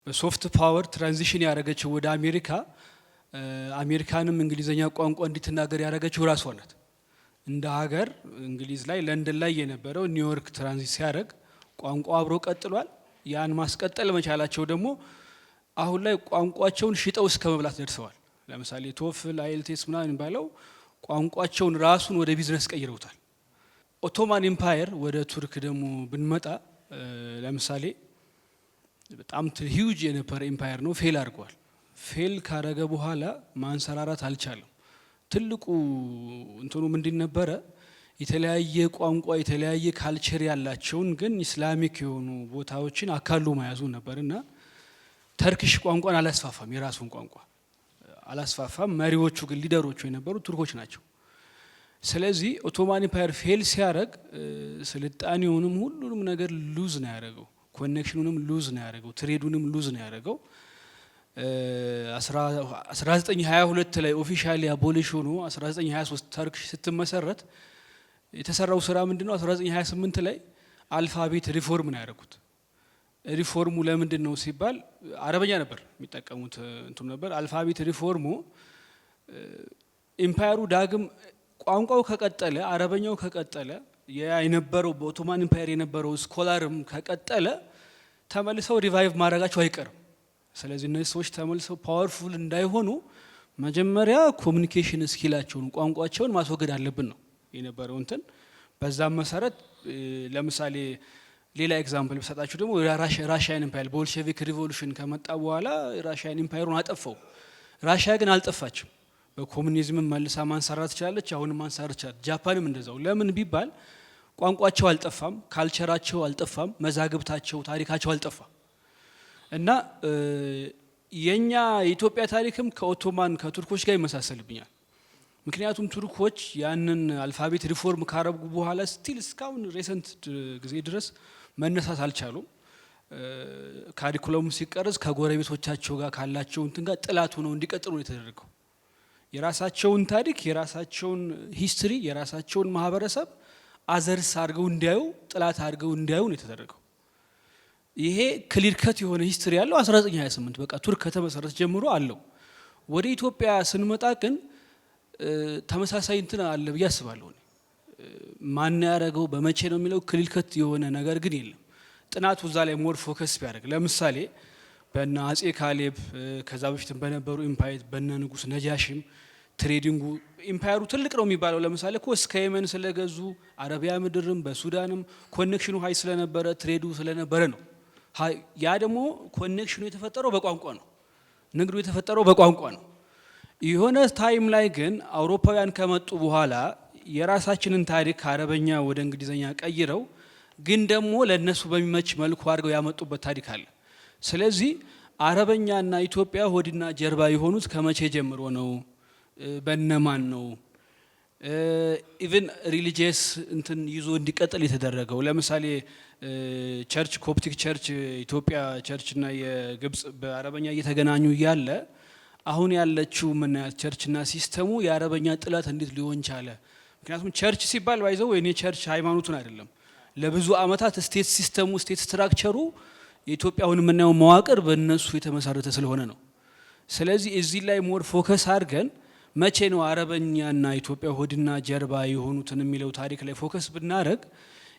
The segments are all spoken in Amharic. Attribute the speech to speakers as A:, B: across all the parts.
A: በሶፍት ፓወር ትራንዚሽን ያደረገችው ወደ አሜሪካ አሜሪካንም እንግሊዘኛ ቋንቋ እንድትናገር ያደረገችው ራሷ ናት። እንደ ሀገር እንግሊዝ ላይ ለንደን ላይ የነበረው ኒውዮርክ ትራንዚት ሲያደርግ ቋንቋ አብሮ ቀጥሏል። ያን ማስቀጠል መቻላቸው ደግሞ አሁን ላይ ቋንቋቸውን ሽጠው እስከ መብላት ደርሰዋል። ለምሳሌ ቶፍል አይኤልቲኤስ ምናምን ባለው ቋንቋቸውን ራሱን ወደ ቢዝነስ ቀይረውታል። ኦቶማን ኢምፓየር ወደ ቱርክ ደግሞ ብንመጣ ለምሳሌ በጣም ሂውጅ የነበረ ኢምፓየር ነው። ፌል አድርጓል። ፌል ካረገ በኋላ ማንሰራራት አልቻለም። ትልቁ እንትኑ ምንድን ነበረ? የተለያየ ቋንቋ የተለያየ ካልቸር ያላቸውን ግን ኢስላሚክ የሆኑ ቦታዎችን አካሉ መያዙ ነበርና ተርኪሽ ቋንቋን አላስፋፋም። የራሱን ቋንቋ አላስፋፋም። መሪዎቹ ግን ሊደሮቹ የነበሩ ቱርኮች ናቸው። ስለዚህ ኦቶማን ኢምፓየር ፌል ሲያደርግ ስልጣኔውንም ሁሉንም ነገር ሉዝ ነው ያደረገው። ኮኔክሽኑንም ሉዝ ነው ያደረገው። ትሬዱንም ሉዝ ነው ያደረገው። 1922 ላይ ኦፊሻሊ አቦሊሽ ሆኖ 1923 ተርኪሽ ስትመሰረት የተሰራው ስራ ምንድነው? 1928 ላይ አልፋቤት ሪፎርም ነው ያደረጉት። ሪፎርሙ ለምንድን ነው ሲባል አረበኛ ነበር የሚጠቀሙት እንትን ነበር። አልፋቤት ሪፎርሙ ኢምፓየሩ ዳግም ቋንቋው ከቀጠለ አረበኛው ከቀጠለ የነበረው በኦቶማን ኢምፓየር የነበረው ስኮላርም ከቀጠለ ተመልሰው ሪቫይቭ ማድረጋቸው አይቀርም። ስለዚህ እነዚህ ሰዎች ተመልሰው ፓወርፉል እንዳይሆኑ መጀመሪያ ኮሚኒኬሽን ስኪላቸውን ቋንቋቸውን ማስወገድ አለብን ነው የነበረው እንትን። በዛም መሰረት ለምሳሌ ሌላ ኤግዛምፕል ብሰጣችሁ ደግሞ ራሽያን ኢምፓየር ቦልሼቪክ ሪቮሉሽን ከመጣ በኋላ ራሽያን ኢምፓየሩን አጠፋው። ራሽያ ግን አልጠፋችም። በኮሙኒዝም መልሳ ማንሰራት ትችላለች። አሁንም ማንሰራት ትችላለች። ጃፓንም እንደዛው። ለምን ቢባል ቋንቋቸው አልጠፋም፣ ካልቸራቸው አልጠፋም፣ መዛግብታቸው ታሪካቸው አልጠፋም። እና የኛ የኢትዮጵያ ታሪክም ከኦቶማን ከቱርኮች ጋር ይመሳሰልብኛል። ምክንያቱም ቱርኮች ያንን አልፋቤት ሪፎርም ካረጉ በኋላ ስቲል እስካሁን ሬሰንት ጊዜ ድረስ መነሳት አልቻሉም። ካሪኩለሙ ሲቀርጽ ከጎረቤቶቻቸው ጋር ካላቸው እንትን ጋር ጥላት ሆነው እንዲቀጥሉ ነው የተደረገው። የራሳቸውን ታሪክ የራሳቸውን ሂስትሪ የራሳቸውን ማህበረሰብ አዘርስ አድርገው እንዲያዩ ጥላት አድርገው እንዲያዩ ነው የተደረገው። ይሄ ክሊር ከት የሆነ ሂስትሪ ያለው 1928 በቃ ቱርክ ከተመሰረተ ጀምሮ አለው። ወደ ኢትዮጵያ ስንመጣ ግን ተመሳሳይ እንትን አለ ብዬ አስባለሁ። ማን ያደረገው በመቼ ነው የሚለው ክሊር ከት የሆነ ነገር ግን የለም። ጥናቱ እዛ ላይ ሞር ፎከስ ቢያደርግ ለምሳሌ በእነ አጼ ካሌብ ከዛ በፊት በነበሩ ኢምፓየር በእነ ንጉስ ነጃሽም ትሬዲንጉ ኢምፓየሩ ትልቅ ነው የሚባለው ለምሳሌ እኮ እስከ የመን ስለገዙ አረቢያ ምድርም በሱዳንም ኮኔክሽኑ ሀይ ስለነበረ ትሬዱ ስለነበረ ነው። ያ ደግሞ ኮኔክሽኑ የተፈጠረው በቋንቋ ነው። ንግዱ የተፈጠረው በቋንቋ ነው። የሆነ ታይም ላይ ግን አውሮፓውያን ከመጡ በኋላ የራሳችንን ታሪክ አረበኛ ወደ እንግሊዘኛ ቀይረው ግን ደግሞ ለነሱ በሚመች መልኩ አድርገው ያመጡበት ታሪክ አለ። ስለዚህ አረበኛና ኢትዮጵያ ሆድና ጀርባ የሆኑት ከመቼ ጀምሮ ነው? በነማን ነው? ኢቭን ሪሊጂየስ እንትን ይዞ እንዲቀጥል የተደረገው ለምሳሌ ቸርች ኮፕቲክ ቸርች ኢትዮጵያ ቸርችና የግብጽ በአረበኛ እየተገናኙ እያለ አሁን ያለችው ምናያት ቸርችና ሲስተሙ የአረበኛ ጥላት እንዴት ሊሆን ቻለ? ምክንያቱም ቸርች ሲባል ባይዘው የኔ ቸርች ሃይማኖቱን አይደለም ለብዙ አመታት ስቴት ሲስተሙ ስቴት ስትራክቸሩ የኢትዮጵያውን የምናየው መዋቅር በእነሱ የተመሰረተ ስለሆነ ነው። ስለዚህ እዚህ ላይ ሞር ፎከስ አድርገን መቼ ነው አረበኛና ኢትዮጵያ ሆድና ጀርባ የሆኑትን የሚለው ታሪክ ላይ ፎከስ ብናደርግ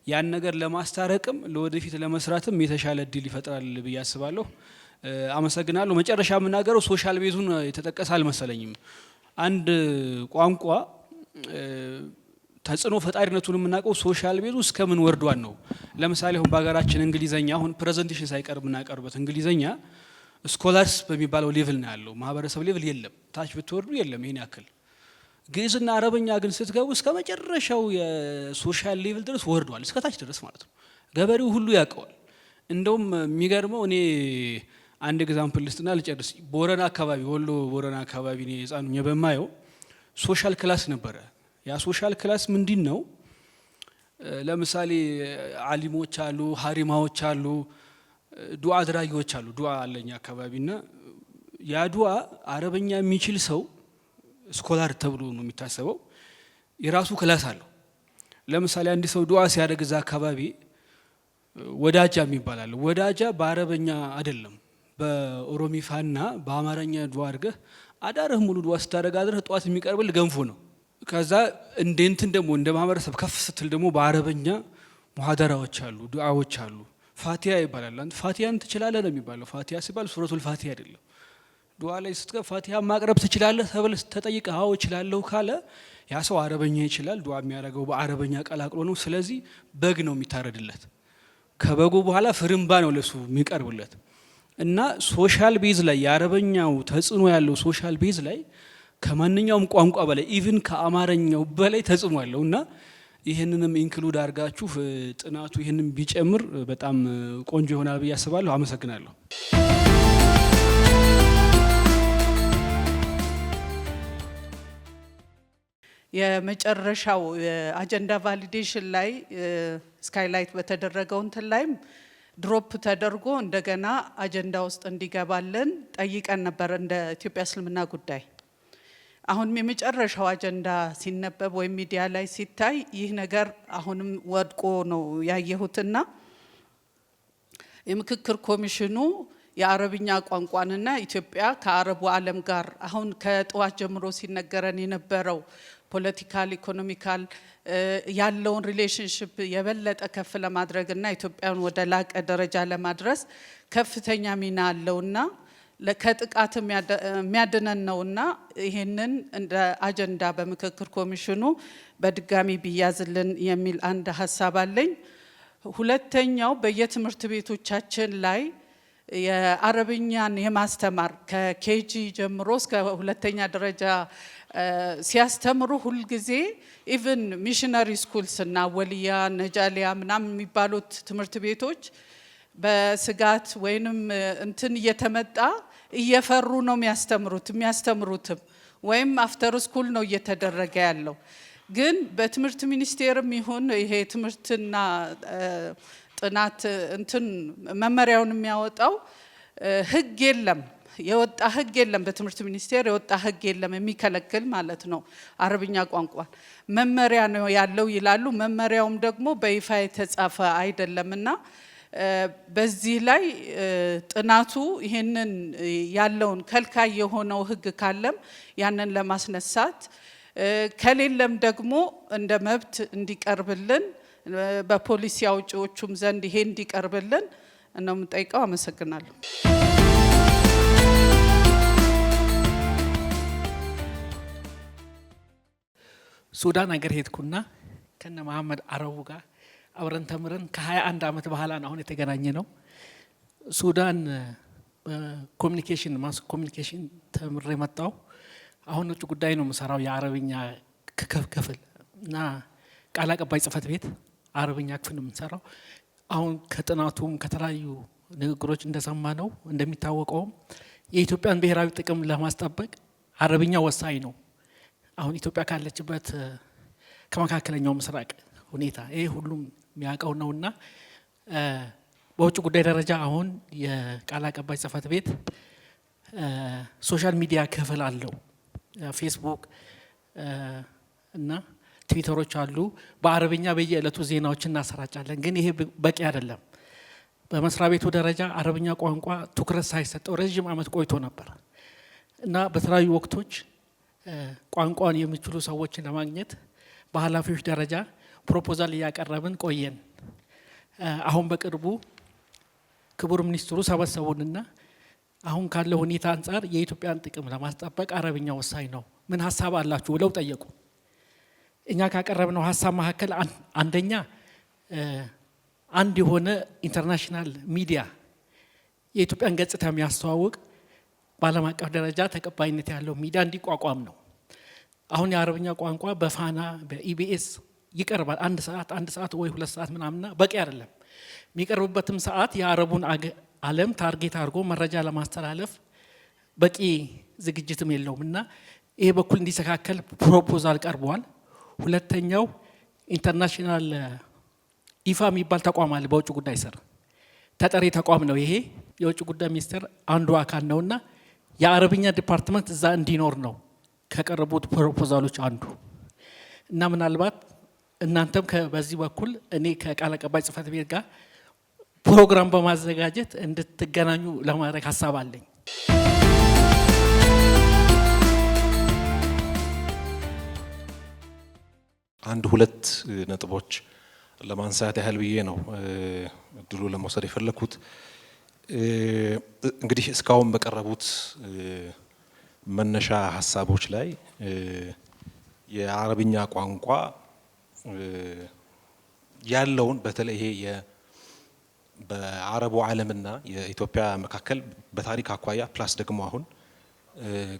A: ያን ነገር ለማስታረቅም ለወደፊት ለመስራትም የተሻለ እድል ይፈጥራል ብዬ አስባለሁ። አመሰግናለሁ። መጨረሻ የምናገረው ሶሻል ቤዙን የተጠቀሰ አልመሰለኝም። አንድ ቋንቋ ተጽዕኖ ፈጣሪነቱን የምናውቀው ሶሻል ቤዙ እስከምን ወርዷን ነው። ለምሳሌ አሁን በሀገራችን እንግሊዘኛ አሁን ፕሬዘንቴሽን ሳይቀርብ እናቀርበት እንግሊዘኛ ስኮላርስ በሚባለው ሌቭል ነው ያለው። ማህበረሰብ ሌቭል የለም። ታች ብትወርዱ የለም ይሄን ያክል። ግዕዝና አረበኛ ግን ስትገቡ እስከ መጨረሻው የሶሻል ሌቭል ድረስ ወርዷል፣ እስከ ታች ድረስ ማለት ነው። ገበሬው ሁሉ ያውቀዋል። እንደውም የሚገርመው እኔ አንድ ኤግዛምፕል ልስጥና ልጨርስ። ቦረና አካባቢ ወሎ ቦረና አካባቢ ነው የጻኑኝ በማየው ሶሻል ክላስ ነበረ። ያ ሶሻል ክላስ ምንድን ነው? ለምሳሌ አሊሞች አሉ፣ ሀሪማዎች አሉ፣ ዱዓ አድራጊዎች አሉ። ዱዓ አለኛ አካባቢና ያ ዱዓ አረበኛ የሚችል ሰው ስኮላር ተብሎ ነው የሚታሰበው። የራሱ ክላስ አለው። ለምሳሌ አንድ ሰው ዱዓ ሲያደርግ እዛ አካባቢ ወዳጃ የሚባል አለ። ወዳጃ በአረበኛ አይደለም በኦሮሚፋና በአማርኛ ዱዓ አድርገህ አዳርህ ሙሉ ዱዓ ስታደርግ አድረህ ጠዋት የሚቀርብል ገንፎ ነው። ከዛ እንዴንትን ደግሞ እንደ ማህበረሰብ ከፍ ስትል ደግሞ በአረበኛ ሙሐደራዎች አሉ፣ ዱዓዎች አሉ። ፋቲያ ይባላል። አንተ ፋቲያን ትችላለህ ነው የሚባለው። ፋቲያ ሲባል ሱረቱል ፋቲያ አይደለም። ዱዓ ላይ ስትገባ ፋቲያ ማቅረብ ትችላለህ ተብለህ ተጠይቀህ አዎ እችላለሁ ካለ ያ ሰው አረበኛ ይችላል። ዱዓ የሚያደርገው በአረበኛ ቀላቅሎ ነው። ስለዚህ በግ ነው የሚታረድለት። ከበጉ በኋላ ፍርምባ ነው ለሱ የሚቀርብለት እና ሶሻል ቤዝ ላይ የአረበኛው ተጽዕኖ ያለው ሶሻል ቤዝ ላይ ከማንኛውም ቋንቋ በላይ ኢቭን ከአማርኛው በላይ ተጽዕኖ ያለው እና ይህንንም ኢንክሉድ አድርጋችሁ ጥናቱ ይህንን ቢጨምር በጣም ቆንጆ ይሆናል ብዬ አስባለሁ። አመሰግናለሁ።
B: የመጨረሻው አጀንዳ ቫሊዴሽን ላይ ስካይላይት በተደረገው እንትን ላይም ድሮፕ ተደርጎ እንደገና አጀንዳ ውስጥ እንዲገባልን ጠይቀን ነበር እንደ ኢትዮጵያ እስልምና ጉዳይ። አሁንም የመጨረሻው አጀንዳ ሲነበብ ወይም ሚዲያ ላይ ሲታይ ይህ ነገር አሁንም ወድቆ ነው ያየሁትና የምክክር ኮሚሽኑ የአረብኛ ቋንቋንና ኢትዮጵያ ከአረቡ ዓለም ጋር አሁን ከጠዋት ጀምሮ ሲነገረን የነበረው ፖለቲካል ኢኮኖሚካል ያለውን ሪሌሽንሽፕ የበለጠ ከፍ ለማድረግና ኢትዮጵያን ወደ ላቀ ደረጃ ለማድረስ ከፍተኛ ሚና አለውና ከጥቃት የሚያድነን ነውና ይሄንን እንደ አጀንዳ በምክክር ኮሚሽኑ በድጋሚ ቢያዝልን የሚል አንድ ሀሳብ አለኝ። ሁለተኛው በየትምህርት ቤቶቻችን ላይ የአረብኛን የማስተማር ከኬጂ ጀምሮ እስከ ሁለተኛ ደረጃ ሲያስተምሩ ሁልጊዜ ኢቭን ሚሽነሪ ስኩልስ እና ወልያ ነጃሊያ ምናምን የሚባሉት ትምህርት ቤቶች በስጋት ወይንም እንትን እየተመጣ እየፈሩ ነው የሚያስተምሩትም ወይም አፍተር ስኩል ነው እየተደረገ ያለው። ግን በትምህርት ሚኒስቴርም ይሁን ይሄ ትምህርትና ጥናት እንትን መመሪያውን የሚያወጣው ህግ የለም፣ የወጣ ህግ የለም። በትምህርት ሚኒስቴር የወጣ ህግ የለም የሚከለክል ማለት ነው። አረብኛ ቋንቋን መመሪያ ነው ያለው ይላሉ። መመሪያውም ደግሞ በይፋ የተጻፈ አይደለምና በዚህ ላይ ጥናቱ ይሄንን ያለውን ከልካይ የሆነው ህግ ካለም ያንን ለማስነሳት ከሌለም ደግሞ እንደ መብት እንዲቀርብልን በፖሊሲ አውጪዎቹም ዘንድ ይሄ እንዲቀርብልን ነው የምጠይቀው። አመሰግናለሁ።
C: ሱዳን ሀገር ሄድኩና ከነ መሐመድ አረቡ ጋር አብረን ተምረን ከ21 ዓመት በኋላ ነው አሁን የተገናኘ ነው። ሱዳን በኮሚኒኬሽን ማስ ኮሚኒኬሽን ተምሬ መጣሁ። አሁን ውጭ ጉዳይ ነው የምሰራው የአረብኛ ክፍል እና ቃል አቀባይ ጽህፈት ቤት አረብኛ ክፍል ነው የምንሰራው። አሁን ከጥናቱም ከተለያዩ ንግግሮች እንደሰማ ነው እንደሚታወቀውም የኢትዮጵያን ብሔራዊ ጥቅም ለማስጠበቅ አረብኛ ወሳኝ ነው። አሁን ኢትዮጵያ ካለችበት ከመካከለኛው ምስራቅ ሁኔታ ይሄ ሁሉም የሚያውቀው ነውና በውጭ ጉዳይ ደረጃ አሁን የቃል አቀባይ ጽህፈት ቤት ሶሻል ሚዲያ ክፍል አለው። ፌስቡክ እና ትዊተሮች አሉ። በአረብኛ በየዕለቱ ዜናዎችን እናሰራጫለን። ግን ይሄ በቂ አይደለም። በመስሪያ ቤቱ ደረጃ አረብኛ ቋንቋ ትኩረት ሳይሰጠው ረጅም ዓመት ቆይቶ ነበር እና በተለያዩ ወቅቶች ቋንቋን የሚችሉ ሰዎችን ለማግኘት በኃላፊዎች ደረጃ ፕሮፖዛል እያቀረብን ቆየን። አሁን በቅርቡ ክቡር ሚኒስትሩ ሰበሰቡንና አሁን ካለው ሁኔታ አንጻር የኢትዮጵያን ጥቅም ለማስጠበቅ አረብኛ ወሳኝ ነው፣ ምን ሀሳብ አላችሁ ብለው ጠየቁ። እኛ ካቀረብነው ሀሳብ መካከል አንደኛ አንድ የሆነ ኢንተርናሽናል ሚዲያ የኢትዮጵያን ገጽታ የሚያስተዋውቅ በዓለም አቀፍ ደረጃ ተቀባይነት ያለው ሚዲያ እንዲቋቋም ነው። አሁን የአረብኛ ቋንቋ በፋና በኢቢኤስ ይቀርባል። አንድ ሰዓት ወይ 2 ሰዓት ምናምንና በቂ አይደለም። የሚቀርብበትም ሰዓት የአረቡን ዓለም ታርጌት አድርጎ መረጃ ለማስተላለፍ በቂ ዝግጅትም የለውም እና ይሄ በኩል እንዲስተካከል ፕሮፖዛል ቀርቧል። ሁለተኛው ኢንተርናሽናል ኢፋ የሚባል ተቋም አለ በውጭ ጉዳይ ስር ተጠሪ ተቋም ነው። ይሄ የውጭ ጉዳይ ሚኒስቴር አንዱ አካል ነውና የአረብኛ ዲፓርትመንት እዛ እንዲኖር ነው ከቀረቡት ፕሮፖዛሎች አንዱ እና ምናልባት እናንተም በዚህ በኩል እኔ ከቃል አቀባይ ጽህፈት ቤት ጋር ፕሮግራም በማዘጋጀት እንድትገናኙ ለማድረግ ሀሳብ አለኝ።
D: አንድ ሁለት ነጥቦች ለማንሳት ያህል ብዬ ነው እድሉ ለመውሰድ የፈለኩት። እንግዲህ እስካሁን በቀረቡት መነሻ ሀሳቦች ላይ የአረብኛ ቋንቋ ያለውን በተለይ ይሄ በአረቡ ዓለምና የኢትዮጵያ መካከል በታሪክ አኳያ ፕላስ ደግሞ አሁን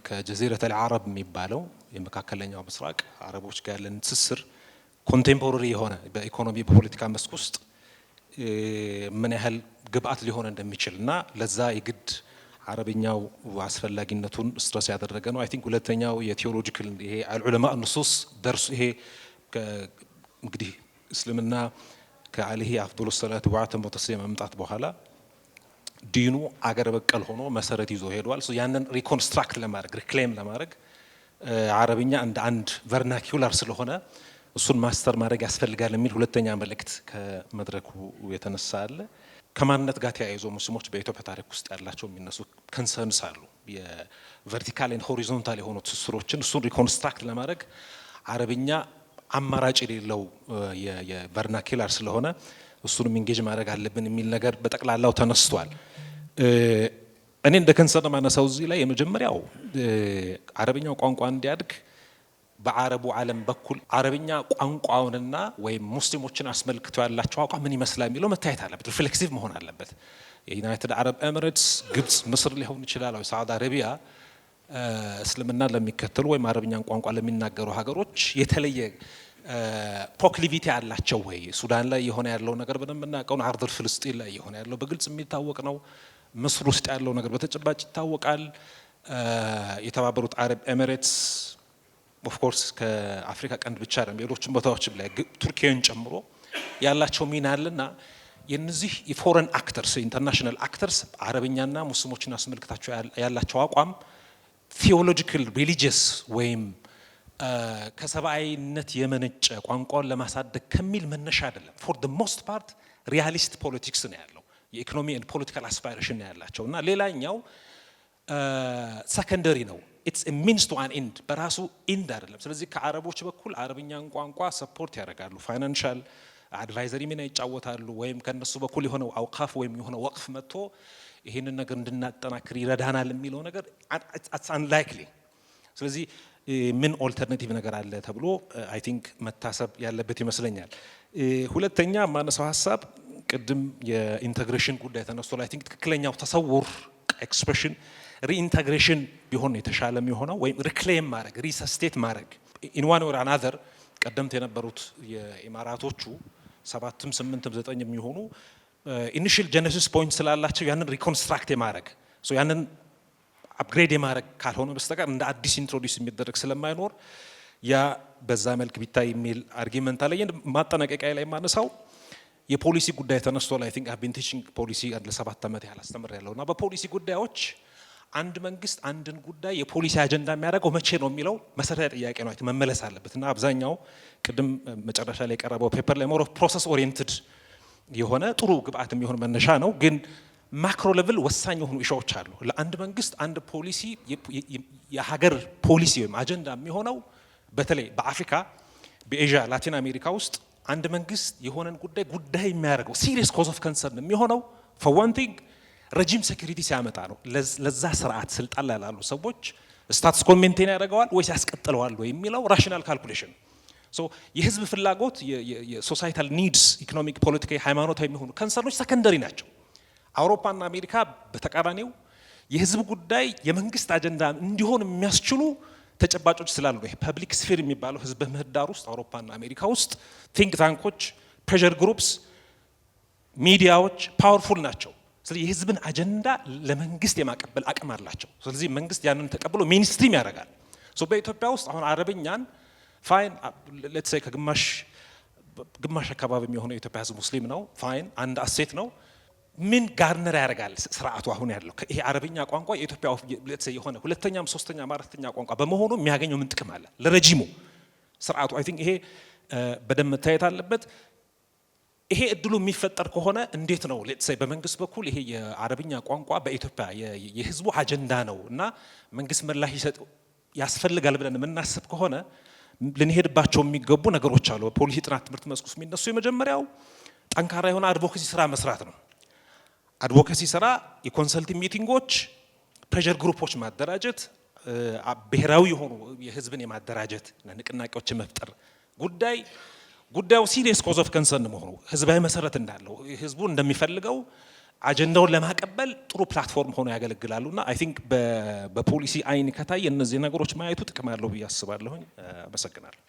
D: ከጀዚረተል አረብ የሚባለው የመካከለኛው ምስራቅ አረቦች ጋር ያለን ትስስር ኮንቴምፖራሪ የሆነ በኢኮኖሚ በፖለቲካ መስክ ውስጥ ምን ያህል ግብአት ሊሆን እንደሚችል እና ለዛ የግድ አረብኛው አስፈላጊነቱን ስትረስ ያደረገ ነው። አይ ቲንክ ሁለተኛው የቴዎሎጂካል ይሄ አልዑለማ ንሱስ ደርሱ ይሄ እንግዲህ እስልምና ከአለይሂ አፍዶሉ ሰላቱ ወአተሙ ተስሊም መምጣት በኋላ ዲኑ አገር በቀል ሆኖ መሰረት ይዞ ሄዷል። ያንን ሪኮንስትራክት ለማድረግ ሪክሌም ለማድረግ አረብኛ እንደ አንድ ቨርናኪውላር ስለሆነ እሱን ማስተር ማድረግ ያስፈልጋል የሚል ሁለተኛ መልእክት ከመድረኩ የተነሳ አለ። ከማንነት ጋር ተያይዞ ሙስሊሞች በኢትዮጵያ ታሪክ ውስጥ ያላቸው የሚነሱ ኮንሰርንስ አሉ። የቨርቲካል ኤንድ ሆሪዞንታል የሆኑ ትስስሮችን እሱን ሪኮንስትራክት ለማድረግ አረብኛ አማራጭ የሌለው የቨርናኪውላር ስለሆነ እሱንም ኢንጌጅ ማድረግ አለብን የሚል ነገር በጠቅላላው ተነስቷል። እኔ እንደ ኮንሰርን ማነሳው እዚህ ላይ የመጀመሪያው አረብኛው ቋንቋ እንዲያድግ በአረቡ ዓለም በኩል አረብኛ ቋንቋውንና ወይም ሙስሊሞችን አስመልክቶ ያላቸው አቋም ምን ይመስላል የሚለው መታየት አለበት፣ ሪፍሌክሲቭ መሆን አለበት። የዩናይትድ አረብ ኤሚሬትስ፣ ግብጽ፣ ምስር ሊሆን ይችላል ወይ ሳዑዲ አረቢያ እስልምና ለሚከተሉ ወይም አረብኛን ቋንቋ ለሚናገሩ ሀገሮች የተለየ ፕሮክሊቪቲ አላቸው ወይ? ሱዳን ላይ የሆነ ያለው ነገር በደንብ እናውቀው ነው። አርደር ፍልስጤን ላይ የሆነ ያለው በግልጽ የሚታወቅ ነው። ምስር ውስጥ ያለው ነገር በተጨባጭ ይታወቃል። የተባበሩት አረብ ኤሚሬትስ ኦፍ ኮርስ ከአፍሪካ ቀንድ ብቻ አይደለም ሌሎችም ቦታዎችም ላይ ቱርኪያን ጨምሮ ያላቸው ሚና አለና የነዚህ የፎረን አክተርስ ኢንተርናሽናል አክተርስ አረብኛና ሙስሊሞችን አስመልክታቸው ያላቸው አቋም ቴዎሎጂካል ሪሊጂየስ ወይም ከሰብአዊነት የመነጨ ቋንቋውን ለማሳደግ ከሚል መነሻ አይደለም። ፎር ዘ ሞስት ፓርት ሪያሊስት ፖለቲክስ ነው ያለው፣ የኢኮኖሚ ኤንድ ፖለቲካል አስፓይሬሽን ነው ያላቸው እና ሌላኛው ሰከንደሪ ነው። ኢትስ ኤ ሚንስ ቱ አን ኤንድ በራሱ ኢንድ አይደለም። ስለዚህ ከአረቦች በኩል አረብኛን ቋንቋ ሰፖርት ያደርጋሉ፣ ፋይናንሻል አድቫይዘሪ ሚና ይጫወታሉ፣ ወይም ከነሱ በኩል የሆነው አውቃፍ ወይም የሆነ ወቅፍ መጥቶ ይህንን ነገር እንድናጠናክር ይረዳናል የሚለው ነገር አትስ አንላይክሊ። ስለዚህ ምን ኦልተርናቲቭ ነገር አለ ተብሎ አይ ቲንክ መታሰብ ያለበት ይመስለኛል። ሁለተኛ ማነሳው ሀሳብ ቅድም የኢንተግሬሽን ጉዳይ ተነስቶ አይ ቲንክ ትክክለኛው ተሰውር ኤክስፕሬሽን ሪኢንተግሬሽን ቢሆን የተሻለ የሚሆነው ወይም ሪክሌም ማድረግ ሪሰስቴት ማድረግ ኢን ዋን ኦር አናዘር ቀደምት የነበሩት የኢማራቶቹ 7ም 8ም 9 የሚሆኑ ኢኒሺያል ጀነሲስ ፖይንት ስላላቸው ያንን ሪኮንስትራክት የማድረግ ያንን አፕግሬድ የማድረግ ካልሆነ በስተቀር እንደ አዲስ ኢንትሮዲውስ የሚደረግ ስለማይኖር ያ በዛ መልክ ቢታይ የሚል አርጊመንት አለኝ። ማጠናቀቂያ ላይ ማነሳው የፖሊሲ ጉዳይ ተነስቶ አይ ቲንክ አይ ቢን ቲቺንግ ፖሊሲ ለ7 ዓመት ያህል አስተምሬያለሁና በፖሊሲ ጉዳዮች አንድ መንግስት አንድን ጉዳይ የፖሊሲ አጀንዳ የሚያደርገው መቼ ነው የሚለው መሰረታዊ ጥያቄ ነው መመለስ አለበት እና አብዛኛው ቅድም መጨረሻ ላይ የቀረበው ፔፐር ላይ ሞር ኦፍ ፕሮሰስ ኦሪየንትድ የሆነ ጥሩ ግብአት የሚሆን መነሻ ነው። ግን ማክሮ ሌቭል ወሳኝ የሆኑ ኢሹዎች አሉ። ለአንድ መንግስት አንድ ፖሊሲ የሀገር ፖሊሲ ወይም አጀንዳ የሚሆነው በተለይ በአፍሪካ፣ በኤዥያ፣ ላቲን አሜሪካ ውስጥ አንድ መንግስት የሆነን ጉዳይ የሚያደርገው ሲሪየስ ኮዝ ኦፍ ኮንሰርን የሚሆነው ፎር ዋን ቲንግ ረጂም ሴኩሪቲ ሲያመጣ ነው። ለዛ ስርዓት ስልጣን ላይ ላሉ ሰዎች ስታትስ ኮ ሜንቴን ያደርገዋል ወይስ ያስቀጥለዋል ወይ የሚለው ራሽናል ካልኩሌሽን የህዝብ ፍላጎት የሶሳይታል ኒድስ ኢኮኖሚክ፣ ፖለቲካዊ፣ ሃይማኖታዊ የሚሆኑ ኮንሰርኖች ሰከንደሪ ናቸው። አውሮፓና አሜሪካ በተቃራኒው የህዝብ ጉዳይ የመንግስት አጀንዳ እንዲሆን የሚያስችሉ ተጨባጮች ስላሉ ነው። ፐብሊክ ስፌር የሚባለው ህዝብ ምህዳር ውስጥ አውሮፓና አሜሪካ ውስጥ ቲንክ ታንኮች፣ ፕሬሸር ግሩፕስ፣ ሚዲያዎች ፓወርፉል ናቸው። ስለዚህ የህዝብን አጀንዳ ለመንግስት የማቀበል አቅም አላቸው። ስለዚህ መንግስት ያንን ተቀብሎ ሜንስትሪም ያደርጋል። በኢትዮጵያ ውስጥ አሁን አረብኛን ፋይን ሌትስ ሴይ ከግማሽ አካባቢ የሚሆነው የኢትዮጵያ ህዝብ ሙስሊም ነው። ፋይን አንድ አሴት ነው። ምን ጋርነር ያደርጋል ስርዓቱ አሁን ያለው ይሄ አረብኛ ቋንቋ የኢትዮጵያ ሌትስ ሴይ የሆነ ሁለተኛም ሶስተኛም አራተኛ ቋንቋ በመሆኑ የሚያገኘው ምን ጥቅም አለ ለረጂሙ ስርዓቱ? አይ ቲንክ ይሄ በደንብ መታየት አለበት። ይሄ እድሉ የሚፈጠር ከሆነ እንዴት ነው ሌትስ ሴይ በመንግስት በኩል ይሄ የአረብኛ ቋንቋ በኢትዮጵያ የህዝቡ አጀንዳ ነው እና መንግስት ምላሽ ይሰጥ ያስፈልጋል ብለን የምናስብ ከሆነ ልንሄድባቸው የሚገቡ ነገሮች አሉ። በፖሊሲ ጥናት ትምህርት መስክ ውስጥ የሚነሱ የመጀመሪያው ጠንካራ የሆነ አድቮኬሲ ስራ መስራት ነው። አድቮኬሲ ስራ የኮንሰልቲንግ ሚቲንጎች፣ ፕሬሸር ግሩፖች ማደራጀት፣ ብሔራዊ የሆኑ የህዝብን የማደራጀት ንቅናቄዎች መፍጠር ጉዳዩ ሲሪየስ ኮዝ ኦፍ ኮንሰርን መሆኑ ህዝባዊ መሰረት እንዳለው ህዝቡ እንደሚፈልገው አጀንዳውን ለማቀበል ጥሩ ፕላትፎርም ሆኖ ያገለግላሉና አይ ቲንክ በፖሊሲ አይን ከታይ እነዚህ ነገሮች ማየቱ ጥቅም አለው ብዬ አስባለሁኝ። አመሰግናለሁ።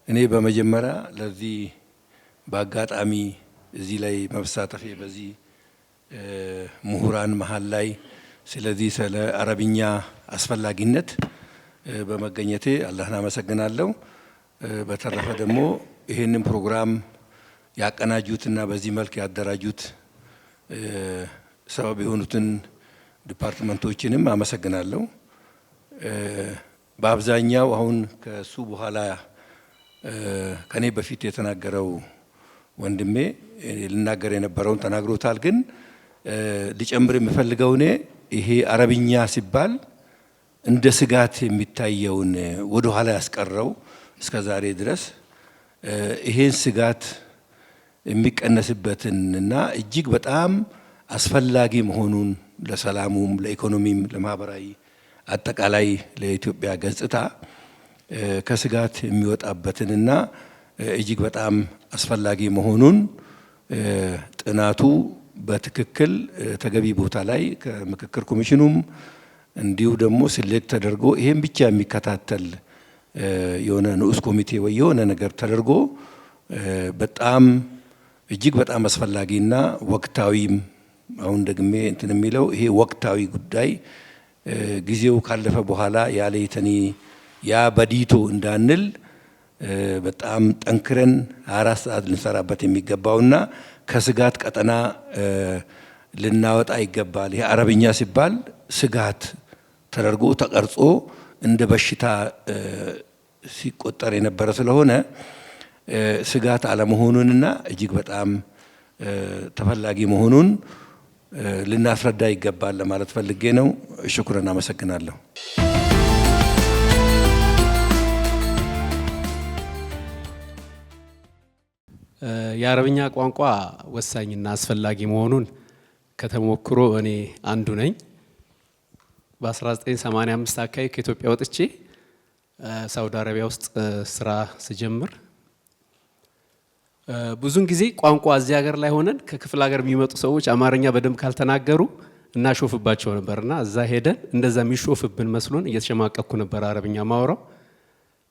E: እኔ በመጀመሪያ ለዚህ በአጋጣሚ እዚህ ላይ መሳተፌ በዚህ ምሁራን መሀል ላይ ስለዚህ ስለ አረብኛ አስፈላጊነት በመገኘቴ አላህን አመሰግናለሁ። በተረፈ ደግሞ ይህንን ፕሮግራም ያቀናጁትና በዚህ መልክ ያደራጁት ሰበብ የሆኑትን ዲፓርትመንቶችንም አመሰግናለሁ። በአብዛኛው አሁን ከሱ በኋላ ከኔ በፊት የተናገረው ወንድሜ ልናገር የነበረውን ተናግሮታል። ግን ሊጨምር የምፈልገው እኔ ይሄ አረብኛ ሲባል እንደ ስጋት የሚታየውን ወደ ኋላ ያስቀረው እስከ ዛሬ ድረስ ይሄን ስጋት የሚቀነስበትን እና እጅግ በጣም አስፈላጊ መሆኑን ለሰላሙም፣ ለኢኮኖሚም፣ ለማህበራዊ አጠቃላይ ለኢትዮጵያ ገጽታ ከስጋት የሚወጣበትንና እጅግ በጣም አስፈላጊ መሆኑን ጥናቱ በትክክል ተገቢ ቦታ ላይ ከምክክር ኮሚሽኑም እንዲሁ ደግሞ ሲሌክት ተደርጎ ይሄን ብቻ የሚከታተል የሆነ ንዑስ ኮሚቴ ወይ የሆነ ነገር ተደርጎ በጣም እጅግ በጣም አስፈላጊና ወቅታዊም አሁን ደግሜ እንትን የሚለው ይሄ ወቅታዊ ጉዳይ ጊዜው ካለፈ በኋላ ያለ የተኒ ያ በዲቶ እንዳንል በጣም ጠንክረን 24 ሰዓት ልንሰራበት የሚገባውና ከስጋት ቀጠና ልናወጣ ይገባል። ይሄ አረብኛ ሲባል ስጋት ተደርጎ ተቀርጾ እንደ በሽታ ሲቆጠር የነበረ ስለሆነ ስጋት አለመሆኑንና እጅግ በጣም ተፈላጊ መሆኑን ልናስረዳ ይገባል ለማለት ፈልጌ ነው። ሽኩረን፣ አመሰግናለሁ።
F: የአረብኛ ቋንቋ ወሳኝና አስፈላጊ መሆኑን ከተሞክሮ እኔ አንዱ ነኝ። በ1985 አካባቢ ከኢትዮጵያ ወጥቼ ሳውዲ አረቢያ ውስጥ ስራ ስጀምር ብዙን ጊዜ ቋንቋ እዚህ ሀገር ላይ ሆነን ከክፍለ ሀገር የሚመጡ ሰዎች አማርኛ በደንብ ካልተናገሩ እናሾፍባቸው ነበርና እዛ ሄደን እንደዛ የሚሾፍብን መስሎን እየተሸማቀቅኩ ነበር አረብኛ ማውራው።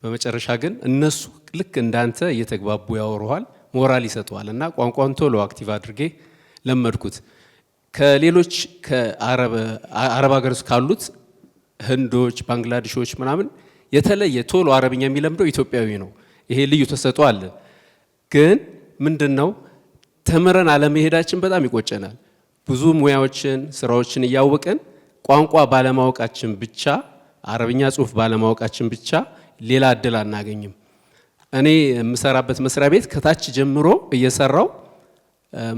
F: በመጨረሻ ግን እነሱ ልክ እንዳንተ እየተግባቡ ያወሩሃል፣ ሞራል ይሰጠዋል እና ቋንቋውን ቶሎ አክቲቭ አድርጌ ለመድኩት። ከሌሎች ከአረብ ሀገር ውስጥ ካሉት ህንዶች፣ ባንግላዴሾች ምናምን የተለየ ቶሎ አረብኛ የሚለምደው ኢትዮጵያዊ ነው። ይሄ ልዩ ተሰጥኦ አለ። ግን ምንድነው ተምረን አለመሄዳችን በጣም ይቆጨናል። ብዙ ሙያዎችን ስራዎችን እያወቅን ቋንቋ ባለማወቃችን ብቻ አረብኛ ጽሁፍ ባለማወቃችን ብቻ ሌላ እድል አናገኝም። እኔ የምሰራበት መስሪያ ቤት ከታች ጀምሮ እየሰራው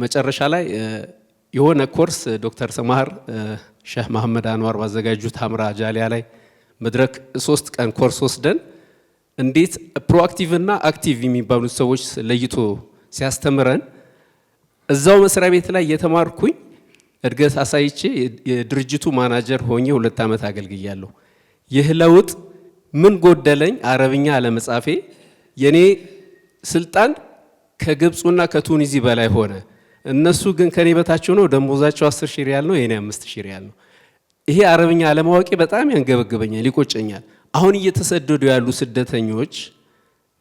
F: መጨረሻ ላይ የሆነ ኮርስ ዶክተር ሰማህር ሼህ መሐመድ አንዋር ባዘጋጁት ሀምራ ጃሊያ ላይ መድረክ 3 ቀን ኮርስ ወስደን እንዴት ፕሮአክቲቭ እና አክቲቭ የሚባሉት ሰዎች ለይቶ ሲያስተምረን እዛው መስሪያ ቤት ላይ የተማርኩኝ እድገት አሳይቼ የድርጅቱ ማናጀር ሆኜ 2 ዓመት አገልግያለሁ። ይህ ለውጥ ምን ጎደለኝ? አረብኛ አለመጻፌ። የኔ ስልጣን ከግብፁና ከቱኒዚ በላይ ሆነ። እነሱ ግን ከኔ በታች ሆነው ደሞዛቸው 10 ሺህ ሪያል ነው፣ የኔ 5 ሺህ ሪያል ነው። ይሄ አረብኛ አለማወቄ በጣም ያንገበግበኛል፣ ይቆጨኛል። አሁን እየተሰደዱ ያሉ ስደተኞች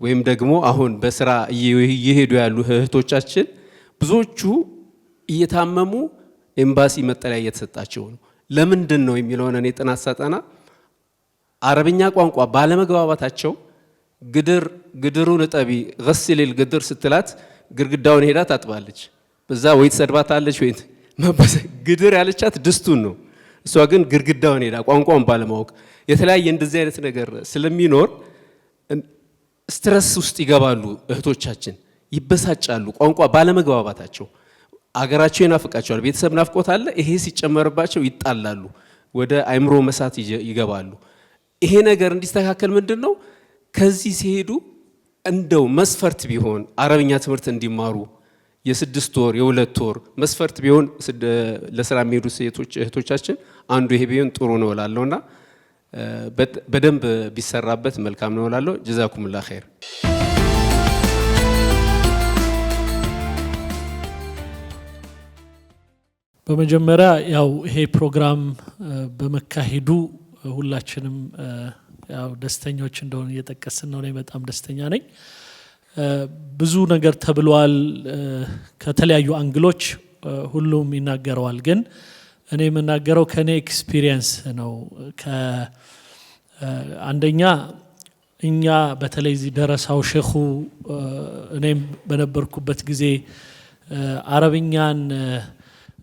F: ወይም ደግሞ አሁን በስራ እየሄዱ ያሉ እህቶቻችን ብዙዎቹ እየታመሙ ኤምባሲ መጠለያ እየተሰጣቸው ነው። ለምንድን ነው የሚለውን እኔ ጥናት ሳጠና አረብኛ ቋንቋ ባለመግባባታቸው ግድሩን እጠቢ ገስሊል ግድር ስትላት ግድግዳውን ሄዳ ታጥባለች። በዛ ወይ ትሰድባታለች ወይ ግድር ያለቻት ድስቱን ነው። እሷ ግን ግድግዳውን ሄዳ ቋንቋውን ባለማወቅ የተለያየ እንደዚህ አይነት ነገር ስለሚኖር ስትረስ ውስጥ ይገባሉ እህቶቻችን፣ ይበሳጫሉ ቋንቋ ባለመግባባታቸው። አገራቸው ይናፍቃቸዋል፣ ቤተሰብ ናፍቆት አለ። ይሄ ሲጨመርባቸው ይጣላሉ፣ ወደ አይምሮ መሳት ይገባሉ። ይሄ ነገር እንዲስተካከል ምንድነው ከዚህ ሲሄዱ እንደው መስፈርት ቢሆን አረብኛ ትምህርት እንዲማሩ የ6 ወር የ2 ወር መስፈርት ቢሆን ለስራ የሚሄዱ ሴቶች እህቶቻችን አንዱ ይሄ ቢሆን ጥሩ ነው እላለሁና በደንብ ቢሰራበት መልካም ነው እላለሁ። ጀዛኩሙላህ ኸይር።
G: በመጀመሪያ ያው ይሄ ፕሮግራም በመካሄዱ ሁላችንም ያው ደስተኞች እንደሆነ እየጠቀስን ነው። በጣም ደስተኛ ነኝ። ብዙ ነገር ተብሏል ከተለያዩ አንግሎች፣ ሁሉም ይናገረዋል። ግን እኔ የምናገረው ከኔ ኤክስፒሪየንስ ነው። አንደኛ እኛ በተለይ እዚህ ደረሳው ሼኹ እኔም በነበርኩበት ጊዜ አረብኛን